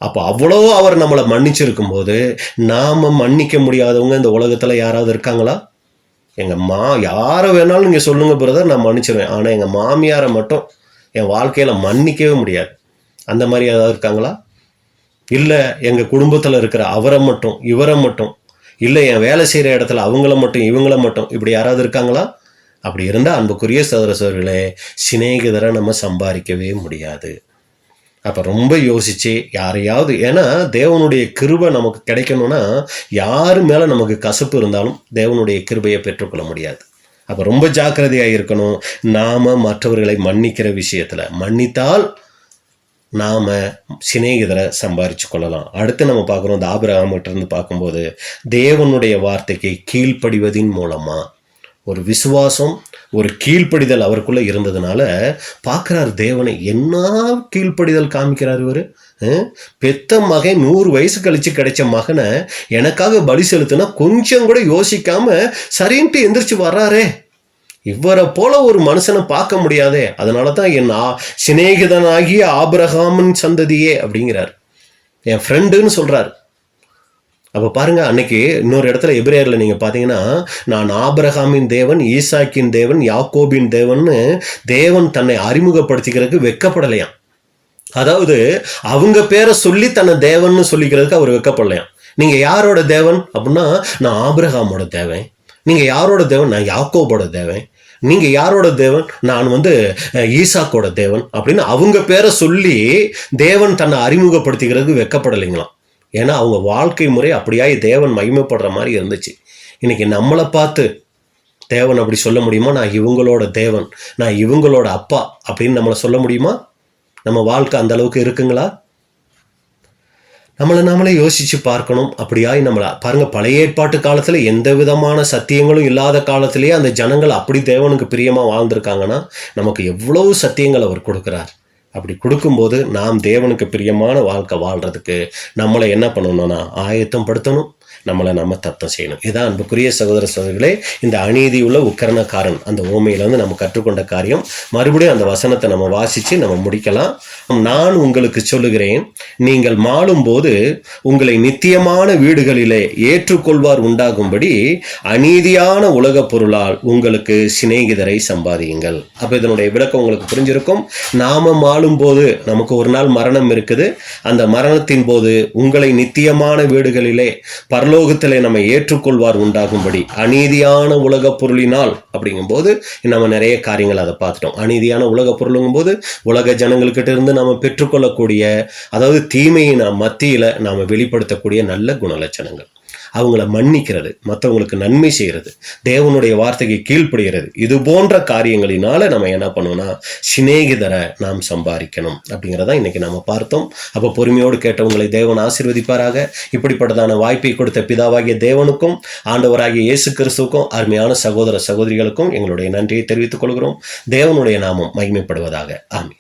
அப்போ அவ்வளோ அவர் நம்மளை மன்னிச்சிருக்கும் போது நாம மன்னிக்க முடியாதவங்க இந்த உலகத்துல யாராவது இருக்காங்களா? யாரை வேணாலும் நீங்க சொல்லுங்க பிரதர், நான் மன்னிச்சிருவேன், ஆனா எங்க மாமியாரை மட்டும் என் வாழ்க்கையில மன்னிக்கவே முடியாது, அந்த மாதிரி ஏதாவது இருக்காங்களா? இல்லை எங்க குடும்பத்துல இருக்கிற அவரை மட்டும் இவரை மட்டும், இல்லை என் வேலை செய்யற இடத்துல அவங்கள மட்டும் இவங்கள மட்டும், இப்படி யாராவது இருக்காங்களா? அப்படி இருந்தா அன்புக்குரிய சகோதர சகோதரிகளே, சிநேகிதரை நம்ம சம்பாதிக்கவே முடியாது. அப்போ ரொம்ப யோசிச்சு யாரையாவது, ஏன்னா தேவனுடைய கிருபை நமக்கு கிடைக்கணும்னா யாரு மேலே நமக்கு கசப்பு இருந்தாலும் தேவனுடைய கிருபையை பெற்றுக்கொள்ள முடியாது. அப்போ ரொம்ப ஜாக்கிரதையாக இருக்கணும். நாம் மற்றவர்களை மன்னிக்கிற விஷயத்தில் மன்னித்தால் நாம் சிநேகிதரை சம்பாரிச்சு கொள்ளலாம். அடுத்து நம்ம பார்க்குறோம், இந்த ஆபிரகாமிட்ட இருந்து பார்க்கும்போது தேவனுடைய வார்த்தைக்கு கீழ்ப்படிவதின் மூலமாக ஒரு விசுவாசம், ஒரு கீழ்ப்படிதல் அவருக்குள்ள இருந்ததுனால பார்க்குறாரு தேவனை. என்ன கீழ்ப்படிதல் காமிக்கிறார் இவர். பெத்த மகன் 100 வயசு கழிச்சு கிடைச்ச மகனை எனக்காக பலி செலுத்தினா கொஞ்சம் கூட யோசிக்காம சரின்ட்டு எந்திரிச்சு வர்றாரே. இவரை போல ஒரு மனுஷனை பார்க்க முடியாதே. அதனால தான் என் சிநேகிதனாகிய ஆபிரகாமின் சந்ததியே அப்படிங்கிறார், என் ஃப்ரெண்டுன்னு சொல்றாரு. அப்போ பாருங்க, அன்னைக்கு இன்னொரு இடத்துல எபிரேயர்ல நீங்க பாத்தீங்கன்னா, நான் ஆபிரகாமின் தேவன், ஈசாக்கின் தேவன், யாக்கோபின் தேவன்னு தேவன் தன்னை அறிமுகப்படுத்திக்கிறதுக்கு வெக்கப்படலையாம். அதாவது அவங்க பேரை சொல்லி தன்னை தேவன் சொல்லிக்கிறதுக்கு அவர் வெக்கப்படலையாம். நீங்க யாரோட தேவன் அப்படின்னா, நான் ஆபிரகாமோட தேவன். நீங்க யாரோட தேவன்? நான் யாக்கோபோட தேவன். நீங்க யாரோட தேவன்? நான் ஈசாக்கோட தேவன் அப்படின்னு அவங்க பேரை சொல்லி தேவன் தன்னை அறிமுகப்படுத்திக்கிறதுக்கு வெக்கப்படலைங்களாம். ஏன்னா அவங்க வாழ்க்கை முறை அப்படியாய் தேவன் மகிமைப்படுற மாதிரி இருந்துச்சு. இன்னைக்கு நம்மளை பார்த்து தேவன் அப்படி சொல்ல முடியுமா? நான் இவங்களோட தேவன், நான் இவங்களோட அப்பா அப்படின்னு நம்மளை சொல்ல முடியுமா? நம்ம வாழ்க்கை அந்த அளவுக்கு இருக்குங்களா? நம்மளே யோசிச்சு பார்க்கணும். அப்படியாய் நம்மளை பாருங்க, பழைய ஏற்பாட்டு காலத்துல எந்த விதமான சத்தியங்களும் இல்லாத காலத்திலேயே அந்த ஜனங்கள் அப்படி தேவனுக்கு பிரியமா வாழ்ந்திருக்காங்கன்னா நமக்கு எவ்வளவு சத்தியங்கள் அவர் கொடுக்கிறார். அப்படி கொடுக்கும்போது நாம் தேவனுக்கு பிரியமான வாழ்க்கை வாழ்றதுக்கு நம்மளை என்ன பண்ணணும்னா ஆயத்தம் படுத்தணும், நம்ம தத்தம் செய்யணும். இதான் அன்புக்குரிய சகோதர சகோதரிகளே, இந்த அநீதி உள்ள உக்கரணக்காரன் அந்த ஓமையிலேருந்து நம்ம கற்றுக்கொண்ட காரியம். மறுபடியும் அந்த வசனத்தை நம்ம வாசித்து நம்ம முடிக்கலாம். நான் உங்களுக்கு சொல்லுகிறேன், நீங்கள் மாளும் போது உங்களை நித்தியமான வீடுகளிலே ஏற்றுக்கொள்வார் உண்டாகும்படி அநீதியான உலக பொருளால் உங்களுக்கு சிநேகிதரை சம்பாதியுங்கள். அப்போ இதனுடைய விளக்கம் உங்களுக்கு புரிஞ்சிருக்கும். நாம மாளும் போது நமக்கு ஒரு நாள் மரணம் இருக்குது. அந்த மரணத்தின் போது உங்களை நித்தியமான வீடுகளிலே பரலோகத்திலே நம்ம ஏற்றுக்கொள்வார் உண்டாகும்படி அநீதியான உலக பொருளினால் அப்படிங்கும்போது நம்ம நிறைய காரியங்கள் அதை பார்த்துட்டோம். அநீதியான உலக பொருளுங்கும் போது உலக ஜனங்கள்கிட்ட இருந்து நம்ம பெற்றுக்கொள்ளக்கூடிய, அதாவது தீமையின் மத்தியில் நாம் வெளிப்படுத்தக்கூடிய நல்ல குணலட்சணங்கள், அவங்கள மன்னிக்கிறது, மற்றவங்களுக்கு நன்மை செய்கிறது, தேவனுடைய வார்த்தைக்கு கீழ்ப்படுகிறது, இது போன்ற காரியங்களினால நம்ம என்ன பண்ணோம்னா சிநேகிதரை நாம் சம்பாதிக்கணும் அப்படிங்கிறத இன்னைக்கு நம்ம பார்த்தோம். அப்போ பொறுமையோடு கேட்டவங்களை தேவன் ஆசீர்வதிப்பாராக. இப்படிப்பட்டதான வாய்ப்பை கொடுத்த பிதாவாகிய தேவனுக்கும் ஆண்டவராகிய இயேசு கிறிஸ்துவுக்கும் அருமையான சகோதர சகோதரிகளுக்கும் எங்களுடைய நன்றியை தெரிவித்துக் கொள்கிறோம். தேவனுடைய நாமம் மகிமைப்படுவதாக. ஆமென்.